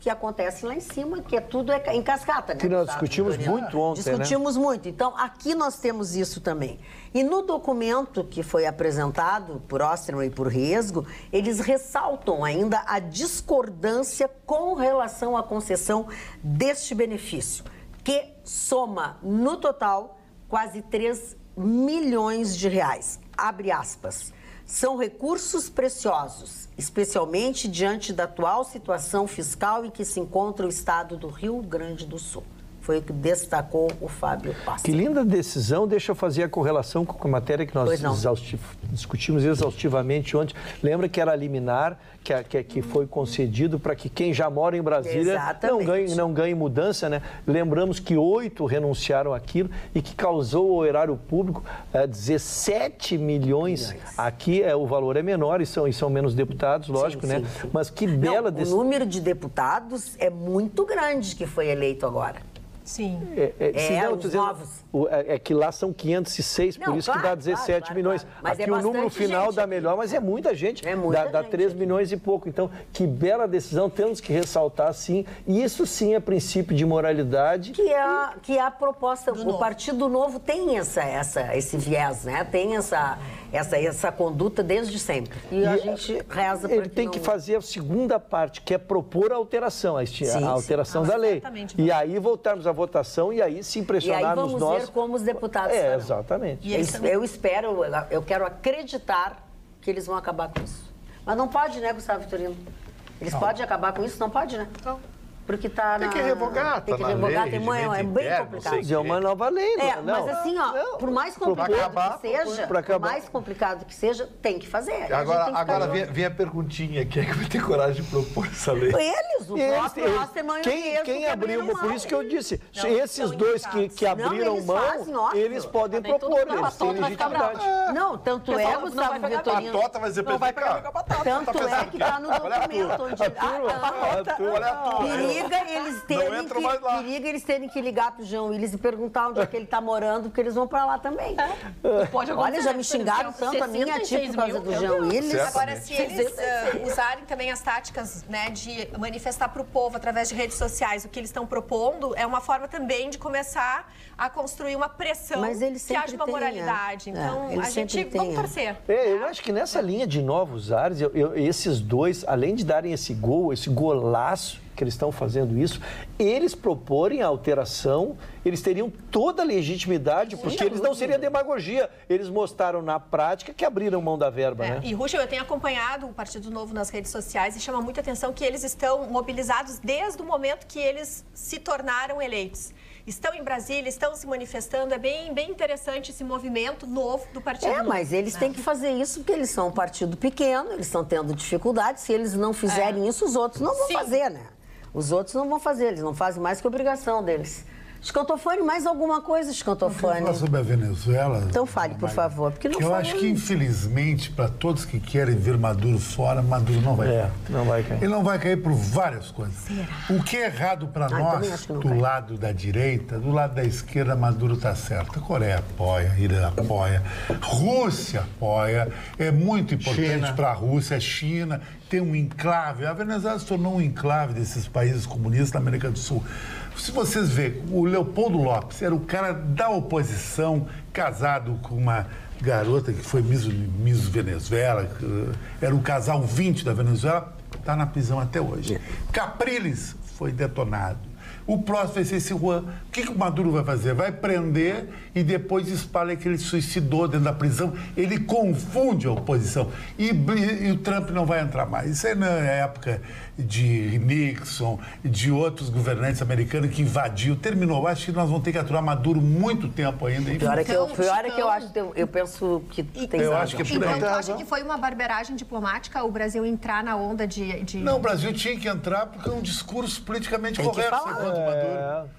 Que acontece lá em cima, que tudo é em cascata, né? Que nós discutimos muito ontem, Discutimos muito. Então, aqui nós temos isso também. E no documento que foi apresentado por Osterman e por Riesgo, eles ressaltam ainda a discordância com relação à concessão deste benefício, que soma, no total, quase 3 milhões de reais. Abre aspas. São recursos preciosos, especialmente diante da atual situação fiscal em que se encontra o estado do Rio Grande do Sul. Foi o que destacou o Fábio Osterman. Que linda decisão. Deixa eu fazer a correlação com a matéria que nós discutimos exaustivamente ontem. Lembra que era a liminar que foi concedido para que quem já mora em Brasília não ganhe mudança, né? Lembramos que 8 renunciaram àquilo e que causou ao erário público 17 milhões. Aqui o valor é menor e são menos deputados, lógico, sim, né? Sim. Mas que bela decisão. O número de deputados é muito grande que foi eleito agora. Sim. Os novos. É que lá são 506, por isso que dá 17 milhões. Mas aqui o número final dá melhor, mas é muita gente. Dá 3 milhões e pouco. Então, que bela decisão, temos que ressaltar, sim. E isso, sim, é princípio de moralidade. Que é a proposta. O Partido Novo tem esse viés, né? Tem essa conduta desde sempre. E a gente reza para ele tem que fazer a segunda parte, que é propor a alteração, a alteração da lei. E aí voltarmos à votação e aí se impressionarmos nós. Ver como os deputados farão. Exatamente. Eu quero acreditar que eles vão acabar com isso. Mas não pode, né, Gustavo Vitorino? Eles podem acabar com isso? Não pode, né? Não. Porque tem que revogar, tem bem complicado. É uma nova lei, mas assim, por mais complicado que seja, tem que fazer. Agora vem a perguntinha, quem é que vai ter coragem de propor essa lei? Eles, o próprio Osterman e o Riesgo. Quem abriu mão? Por isso que eu disse, esses dois que abriram mão, eles podem propor, eles têm legitimidade. Não, tanto é, Gustavo Vitorino. A Tota vai dizer PPK. Tanto é que está no documento onde... Olha a tua. Periga eles terem que ligar pro João Willis e perguntar onde é que ele tá morando, porque eles vão pra lá também. Olha, já me xingaram tanto a minha tia por causa do João Willis. Agora, se eles usarem também as táticas, né, de manifestar pro povo através de redes sociais o que eles estão propondo, é uma forma também de começar a construir uma pressão que haja uma moralidade. Então, a gente vamos torcer. Eu acho que nessa linha de novos ares, esses dois, além de darem esse golaço, que eles estão fazendo isso, eles proporem a alteração, eles teriam toda a legitimidade, porque eles não seriam demagogia. Eles mostraram na prática que abriram mão da verba, né? E, Ruschel, eu tenho acompanhado o Partido Novo nas redes sociais e chama muita atenção que eles estão mobilizados desde o momento que eles se tornaram eleitos. Estão em Brasília, estão se manifestando, é bem interessante esse movimento novo do Partido Novo. Mas eles têm que fazer isso porque eles são um partido pequeno, eles estão tendo dificuldades, se eles não fizerem isso, os outros não vão fazer, né? Os outros não vão fazer, eles não fazem mais que obrigação deles. Escantofone, mais alguma coisa, Escantofone? Falar sobre a Venezuela. Então fale, por favor. Porque não eu acho que, infelizmente, para todos que querem ver Maduro fora, Maduro não vai cair. Não vai cair. Ele não vai cair por várias coisas. Será? O que é errado para nós, do lado da direita, do lado da esquerda, Maduro está certo. A Coreia apoia, Irã apoia, Rússia apoia. É muito importante para a Rússia, a China tem um enclave. A Venezuela se tornou um enclave desses países comunistas da América do Sul. Se vocês verem, o Leopoldo Lopes era o cara da oposição, casado com uma garota que foi Miss Venezuela, era o casal 20 da Venezuela, está na prisão até hoje. Capriles foi detonado. O próximo vai ser esse Juan. O que o Maduro vai fazer? Vai prender e depois espalha que ele suicidou dentro da prisão. Ele confunde a oposição. E o Trump não vai entrar mais. Isso aí na época de Nixon, de outros governantes americanos que invadiu. Terminou. Acho que nós vamos ter que aturar Maduro muito tempo ainda. Pior é que eu acho, eu penso que tem eu acho que Então, tu acha que foi uma barberagem diplomática o Brasil entrar na onda de... Não, o Brasil tinha que entrar porque é um discurso politicamente correto, segundo Maduro.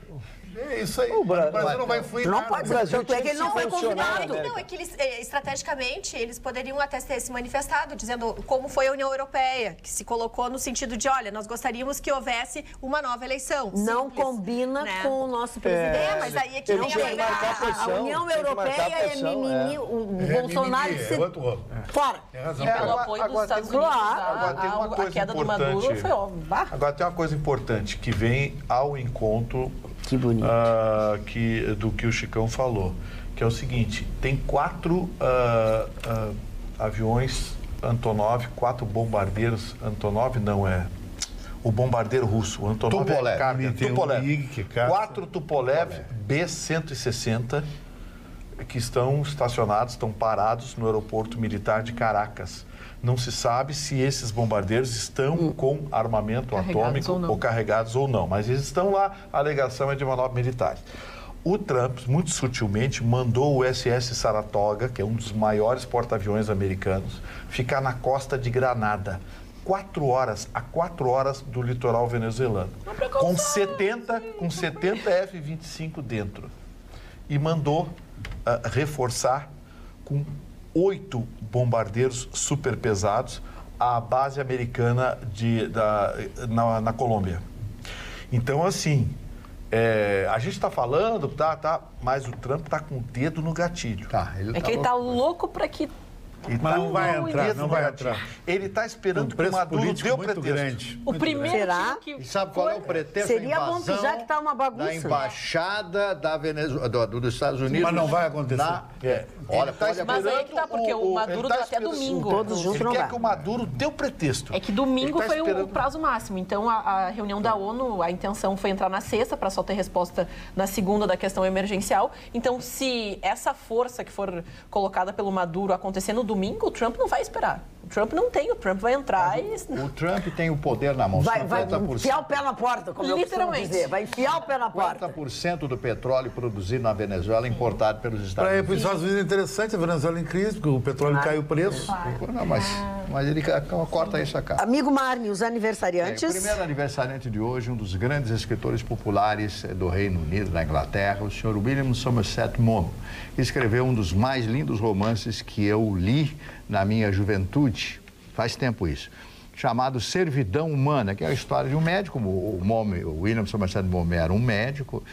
É isso aí. O Brasil não vai influir não nada. pode ser, tanto é que ele não foi convidado. Não, é que eles, estrategicamente, eles poderiam até ter se manifestado, dizendo como foi a União Europeia, que se colocou no sentido de, olha, nós gostaríamos que houvesse uma nova eleição. Não simples, combina né? com o nosso presidente. Mas aí é que nem a União Europeia é mimimi, o Bolsonaro... Fora. Pelo apoio dos Estados Unidos, a queda do Maduro foi óbvio. Agora tem uma coisa importante que vem ao encontro do que o Chicão falou, que é o seguinte, tem 4 aviões Antonov, 4 bombardeiros, Antonov não é o bombardeiro russo, o Antonov Tupolev. é carga, Tupolev. 4 Tupolev B-160 que estão estacionados, estão parados no aeroporto militar de Caracas. Não se sabe se esses bombardeiros estão com armamento atômico ou carregados ou não, mas eles estão lá, a alegação é de manobra militar. O Trump, muito sutilmente, mandou o SS Saratoga, que é um dos maiores porta-aviões americanos, ficar na costa de Granada, 4 horas do litoral venezuelano, com 70 F-25 dentro. E mandou reforçar com 8 bombardeiros super pesados à base americana na Colômbia. Então, assim, a gente está falando, mas o Trump está com o dedo no gatilho. Ele está louco para que... Mas não vai entrar, não vai entrar. Ele está esperando que o Maduro dê o pretexto. Grande, o primeiro será? E sabe qual é o pretexto? Seria bom que já que está uma bagunça. Da embaixada da Venezuela, dos Estados Unidos. Mas não vai acontecer. Olha, mas aí que tá, porque o Maduro dá até domingo. Todos juntos não quer vai. que o Maduro dê o pretexto. É que domingo foi o prazo máximo. Então, a reunião da ONU, a intenção foi entrar na sexta, para só ter resposta na segunda da questão emergencial. Então, se essa força que for colocada pelo Maduro acontecer no domingo, o Trump não vai esperar. O Trump não tem, o Trump vai entrar e... O Trump tem o poder na mão. Vai enfiar o pé na porta, como literalmente. Eu costumo dizer. Vai enfiar o pé na porta. 50% do petróleo produzido na Venezuela é importado pelos Estados Unidos. Para os Estados Unidos é interessante, a Venezuela em crise, porque o petróleo caiu o preço. Não, mas ele corta isso a cara. Amigo Marne, os aniversariantes. O primeiro aniversariante de hoje, um dos grandes escritores populares do Reino Unido, da Inglaterra, o Sr. William Somerset Maugham, que escreveu um dos mais lindos romances que eu li na minha juventude, faz tempo isso, chamado Servidão Humana, que é a história de um médico. O William Somerset Maugham era um médico,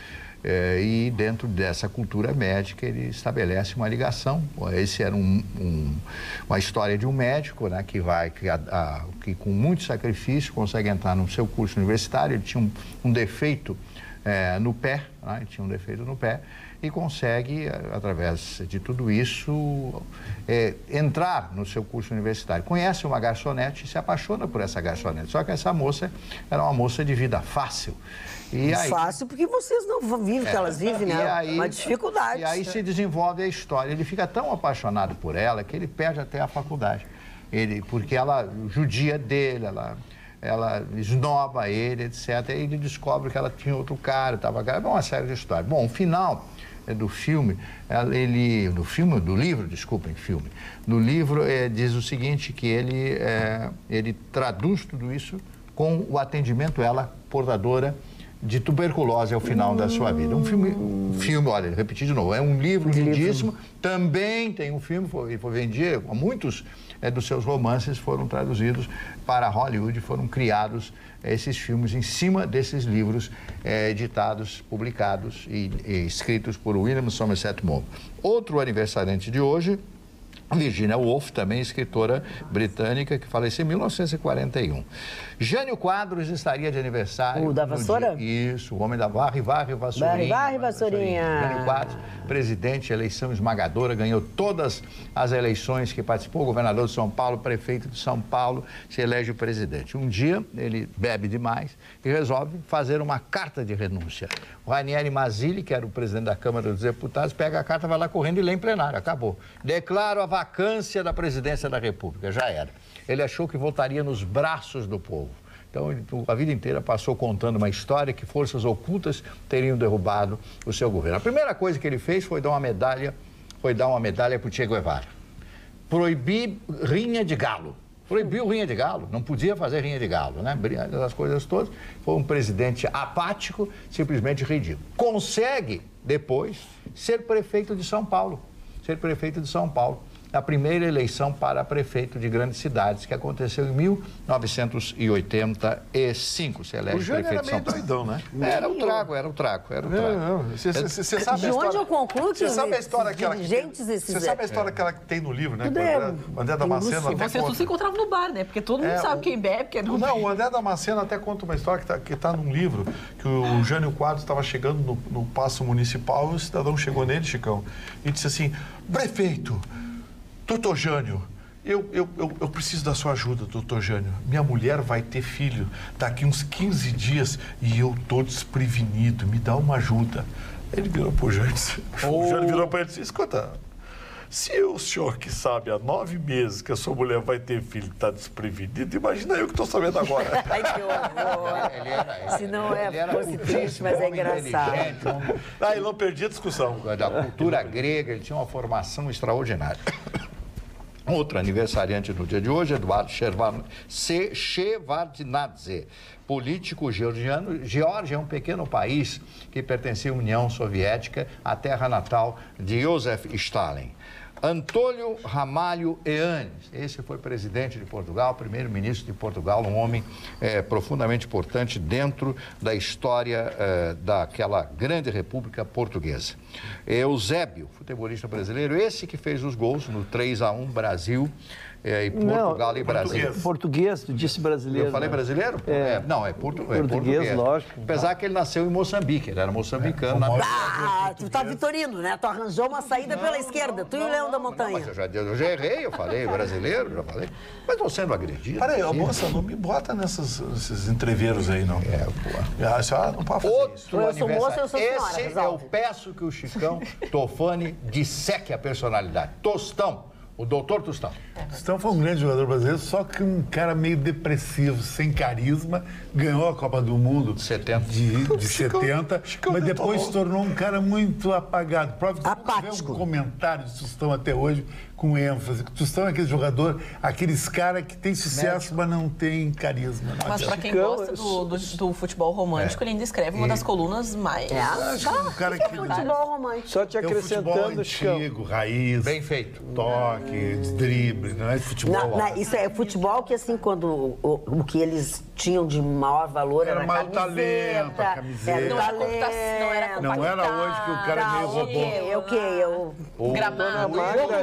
e dentro dessa cultura médica ele estabelece uma ligação. Esse era uma história de um médico, né, que com muito sacrifício consegue entrar no seu curso universitário. Ele tinha um defeito no pé, né, ele tinha um defeito no pé, e consegue, através de tudo isso, entrar no seu curso universitário. Conhece uma garçonete e se apaixona por essa garçonete. Só que essa moça era uma moça de vida fácil. E aí, fácil porque vocês não vivem o que elas vivem, né? Uma dificuldade. E aí se desenvolve a história. Ele fica tão apaixonado por ela que ele perde até a faculdade. Porque ela judia dele, ela esnoba ele, etc. E ele descobre que ela tinha outro cara, estava grávida. É uma série de histórias. Bom, o final do filme, do livro, no livro diz o seguinte, que ele traduz tudo isso com o atendimento, ela portadora de tuberculose ao final da sua vida. Um filme, olha, repetir de novo, é um livro lindíssimo, também tem um filme, foi vendido, muitos dos seus romances foram traduzidos para Hollywood, foram criados esses filmes em cima desses livros editados, publicados e escritos por William Somerset Maugham. Outro aniversariante de hoje, Virginia Woolf, também escritora britânica, que faleceu em 1941. Jânio Quadros estaria de aniversário. O da vassoura? Isso, o homem da varre, vassourinha. Varre, vassourinha. Jânio Quadros, presidente, eleição esmagadora, ganhou todas as eleições que participou, governador de São Paulo, prefeito de São Paulo, se elege o presidente. Um dia, ele bebe demais e resolve fazer uma carta de renúncia. O Ranieri Mazzilli, que era o presidente da Câmara dos Deputados, pega a carta, vai lá correndo e lê em plenário. Acabou. Declaro a vacância da presidência da República. Já era. Ele achou que voltaria nos braços do povo. Então, ele, a vida inteira passou contando uma história que forças ocultas teriam derrubado o seu governo. A primeira coisa que ele fez foi dar uma medalha para o Che Guevara. Proibir rinha de galo. Proibiu rinha de galo, não podia fazer rinha de galo, né? As coisas todas. Foi um presidente apático, simplesmente ridículo. Consegue, depois, ser prefeito de São Paulo. Ser prefeito de São Paulo. A primeira eleição para prefeito de grandes cidades, que aconteceu em 1985. Se elege o Jânio prefeito de São Paulo. Doidão, né? Era o trago. Você sabe de a onde história... eu concluo que você sabe a história que ela Você sabe a história que ela tem no livro, né? O André Damasceno até Vocês todos se encontravam no bar, né? Porque todo mundo sabe quem bebe, quem não bebe. Não, o André Damasceno até conta uma história que está num livro, que o Jânio Quadros estava chegando no Paço Municipal e o cidadão chegou nele, Chicão, e disse assim: prefeito, doutor Jânio, eu preciso da sua ajuda, doutor Jânio. Minha mulher vai ter filho daqui uns 15 dias e eu tô desprevenido, me dá uma ajuda. Ele virou pro Jânio, o Jânio virou para ele e disse: escuta, se o senhor que sabe há 9 meses que a sua mulher vai ter filho e está desprevenido, imagina eu que estou sabendo agora. Ai, que horror. Se não fosse triste, mas é engraçado. Aí não perdi a discussão. Da cultura grega, ele tinha uma formação extraordinária. Outro aniversariante no dia de hoje, Eduardo Shevardnadze, político georgiano. Geórgia é um pequeno país que pertencia à União Soviética, a terra natal de Joseph Stalin. Antônio Ramalho Eanes, esse foi presidente de Portugal, primeiro-ministro de Portugal, um homem profundamente importante dentro da história daquela grande república portuguesa. Eusébio, futebolista brasileiro, esse que fez os gols no 3-1 Brasil e Portugal e Brasil. Português, tu disse brasileiro. Eu falei brasileiro? Não, é português, lógico. Apesar que ele nasceu em Moçambique, ele era moçambicano. Tu tá vitorino, né? Tu arranjou uma saída pela esquerda, tu e o Leão da Montanha. Mas eu já errei, eu falei brasileiro, já falei. Mas estou sendo agredido. Peraí, moça, não me bota nesses entreveiros aí, não. A senhora não pode fazer isso. Eu sou moça, eu sou senhora. Esse eu peço que o Chicão Tofani disseque a personalidade. Tostão. O doutor Tostão. Tostão foi um grande jogador brasileiro, só que um cara meio depressivo, sem carisma, ganhou a Copa do Mundo de 70, mas depois se tornou um cara muito apagado. Prova que você vê um comentário de Tostão até hoje com ênfase. Tostão é aquele jogador, aqueles caras que tem sucesso, mas não tem carisma. Mas para quem gosta do futebol romântico, ele ainda escreve uma das colunas mais... Um cara que futebol romântico. Só te acrescentando, antigo, raiz. Bem feito. Toque, de drible, não é de futebol. Isso é futebol que, assim, quando o que eles tinham de maior valor era mais talento, a camiseta. Não era hoje que o cara é meio robô. Gramado.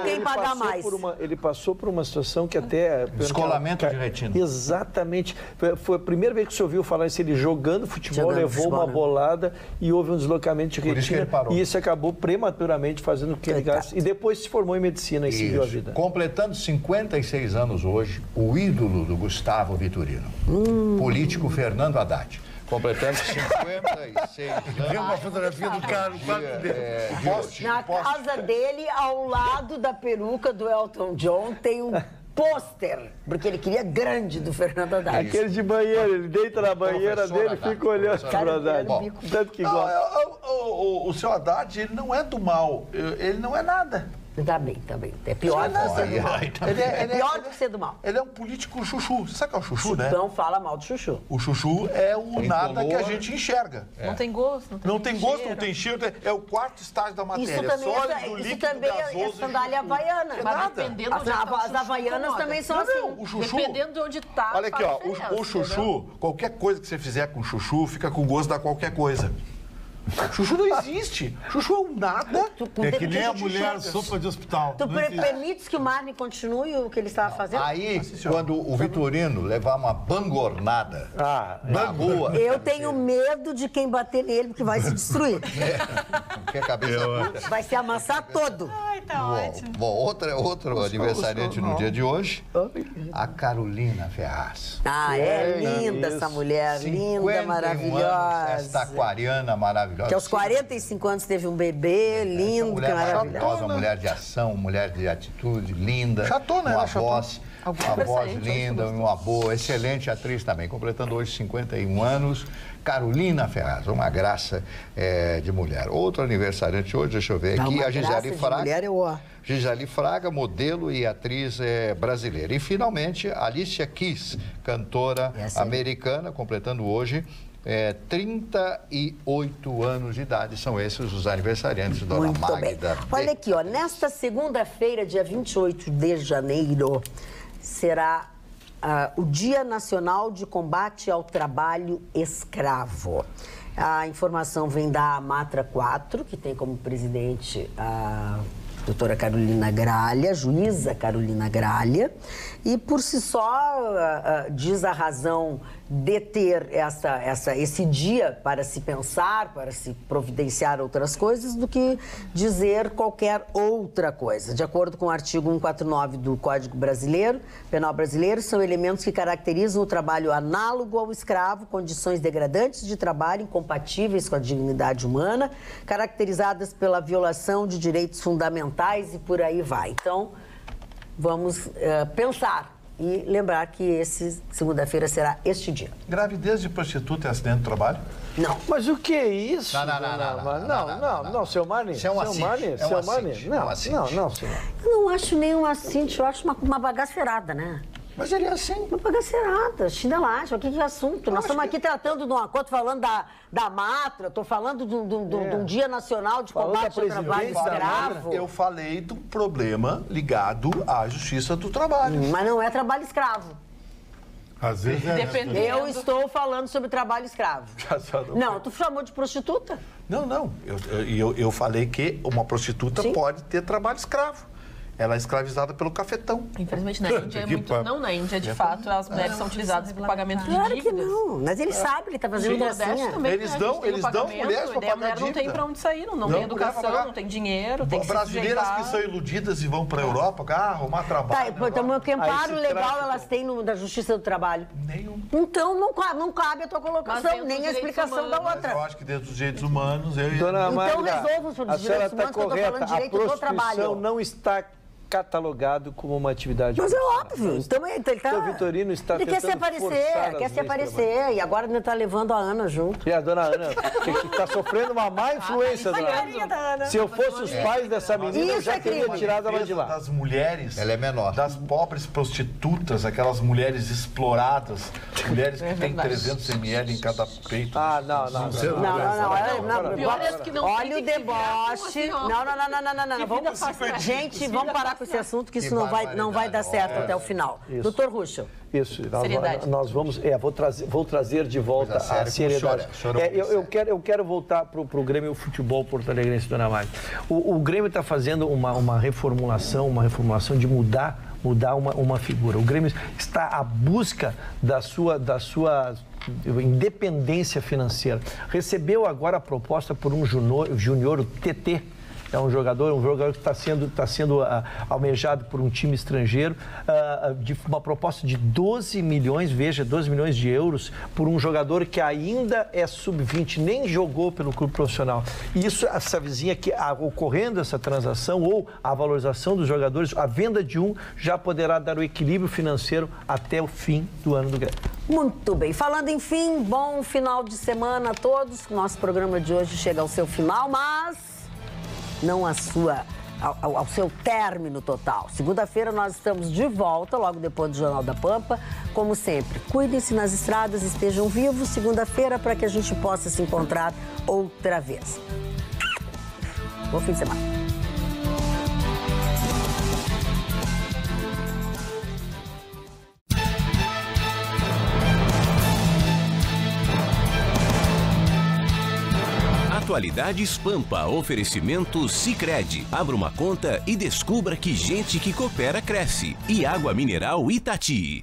Quem pagar mais. Ele passou por uma situação que até... Descolamento de retina. Exatamente. Foi a primeira vez que você ouviu falar isso, ele jogando futebol, levou uma bolada e houve um deslocamento de retina. E isso acabou prematuramente fazendo o que ele gaste. E depois se formou em medicina e seguiu a vida. Completando 56 anos hoje, o ídolo do Gustavo Vitorino. Político Fernando Haddad. Completando 56 anos. Tem uma fotografia do cara no quarto dele. Na casa dele, ao lado da peruca do Elton John, tem um pôster, porque ele queria grande do Fernando Haddad. Aquele de banheiro, ele deita na banheira dele e fica olhando para o Haddad. Tanto que gosta. O seu Haddad, ele não é do mal, ele não é nada. Tá bem. É pior do que ser do mal. É pior do que ser do mal. Ele é um político chuchu. Você sabe o que é o chuchu, né? Então fala mal do chuchu. O chuchu é o nada que a gente enxerga. Não tem gosto, não tem gosto, não tem cheiro. É o quarto estágio da matéria. Isso também é sandália havaiana. Mas dependendo de onde as havaianas também são assim. O chuchu, dependendo de onde tá. olha aqui, ó. O chuchu, qualquer coisa que você fizer com chuchu, fica com gosto da qualquer coisa. Chuchu não existe. Chuchu é um nada. É que nem a mulher sopa de hospital. Tu permites que o Marne continue o que ele estava fazendo? Aí, quando o Vitorino levar uma bangornada na rua... Eu tenho medo de quem bater nele, porque vai se destruir. Porque a cabeça vai se amassar todo. Ai, tá ótimo. Bom, outro aniversariante no dia de hoje, a Carolina Ferraz. É linda essa mulher, linda, maravilhosa. Esta aquariana maravilhosa. Que aos 45 anos teve um bebê, lindo, mulher maravilhosa. maravilhosa, mulher de ação, mulher de atitude, linda. Uma voz linda, uma boa, excelente atriz também, completando hoje 51 anos. Carolina Ferraz, uma graça de mulher. Outro aniversariante hoje, deixa eu ver aqui, a Gisele Fraga. Gisele Fraga, modelo e atriz brasileira. E, finalmente, Alicia Keys, cantora americana, completando hoje 38 anos de idade. São esses os aniversariantes, dona Magda. Olha aqui, ó, nesta segunda-feira, dia 28 de janeiro, será o Dia Nacional de Combate ao Trabalho Escravo. A informação vem da Amatra 4, que tem como presidente a doutora Carolina Gralha, juíza Carolina Gralha, e por si só diz a razão de ter esse dia para se pensar, para se providenciar outras coisas, do que dizer qualquer outra coisa. De acordo com o artigo 149 do Código Penal Brasileiro, são elementos que caracterizam o trabalho análogo ao escravo, condições degradantes de trabalho incompatíveis com a dignidade humana, caracterizadas pela violação de direitos fundamentais e por aí vai. Então, vamos pensar e lembrar que segunda-feira será este dia. Gravidez de prostituta é acidente de trabalho? Não. Mas o que é isso? Não, seu Marne. Isso é um assinte. Não, senhor. Eu não acho nenhum assinte, eu acho uma bagaceirada, né? Mas ele é assim. Uma bagaceirada, chinelagem, o que é assunto? Nós estamos aqui tratando de uma coisa, falando da Matra, estou falando de um Dia Nacional de Combate ao Trabalho Escravo. Eu falei do problema ligado à Justiça do Trabalho. Mas não é trabalho escravo. Às vezes Eu estou falando sobre trabalho escravo. Não, tu chamou de prostituta? Não. Eu falei que uma prostituta pode ter trabalho escravo. Ela é escravizada pelo cafetão. Infelizmente, na Índia é muito... Não, na Índia, de fato, as mulheres são utilizadas para o pagamento de dívidas. Claro que não, mas ele sabe, ele está fazendo gracinha. Eles dão mulheres para pagar a mulher não tem para onde sair, não tem educação, não tem dinheiro, tem que se brasileiras que são iludidas e vão para a Europa, arrumar trabalho. Tá, então que amparo legal elas têm da Justiça do Trabalho? Nenhum. Então não cabe a tua colocação, nem a explicação da outra. Eu acho que dentro dos direitos humanos... Dona Magda, então resolva os direitos humanos, que eu estou falando de direito do trabalho. A prostituição não está catalogado como uma atividade. Mas é óbvio. Então ele tá... O Vitorino está ele quer se aparecer, e agora ele está levando a Ana junto. E a dona Ana, que está sofrendo uma má influência, dona Ana. Se eu fosse os pais dessa menina, eu já teria tirado ela de lá. Das mulheres... Ela é menor. Das pobres prostitutas, aquelas mulheres exploradas, mulheres que têm 300 ml em cada peito. Não. Olha o deboche. Não. Gente, vamos parar com esse assunto, que isso não vai dar certo até o final. Doutor Ruschel. Isso, nós vamos... vou trazer de volta a seriedade. Eu quero voltar para o Grêmio Futebol Porto Alegrense, dona Magda. O Grêmio está fazendo uma reformulação de mudar uma figura. O Grêmio está à busca da sua independência financeira. Recebeu agora a proposta por um júnior, o TT. É um jogador que está sendo almejado por um time estrangeiro, de uma proposta de 12 milhões de euros, por um jogador que ainda é sub-20, nem jogou pelo clube profissional. E essa vizinha que, ocorrendo essa transação ou a valorização dos jogadores, a venda de um já poderá dar o equilíbrio financeiro até o fim do ano do Grêmio. Muito bem. Falando em fim, bom final de semana a todos. Nosso programa de hoje chega ao seu final, mas... não a sua ao seu término total. Segunda-feira nós estamos de volta, logo depois do Jornal da Pampa. Como sempre, cuidem-se nas estradas, estejam vivos. Segunda-feira para que a gente possa se encontrar outra vez. Bom fim de semana. Atualidades Pampa, oferecimento Sicredi. Abra uma conta e descubra que gente que coopera cresce. E água mineral Itati.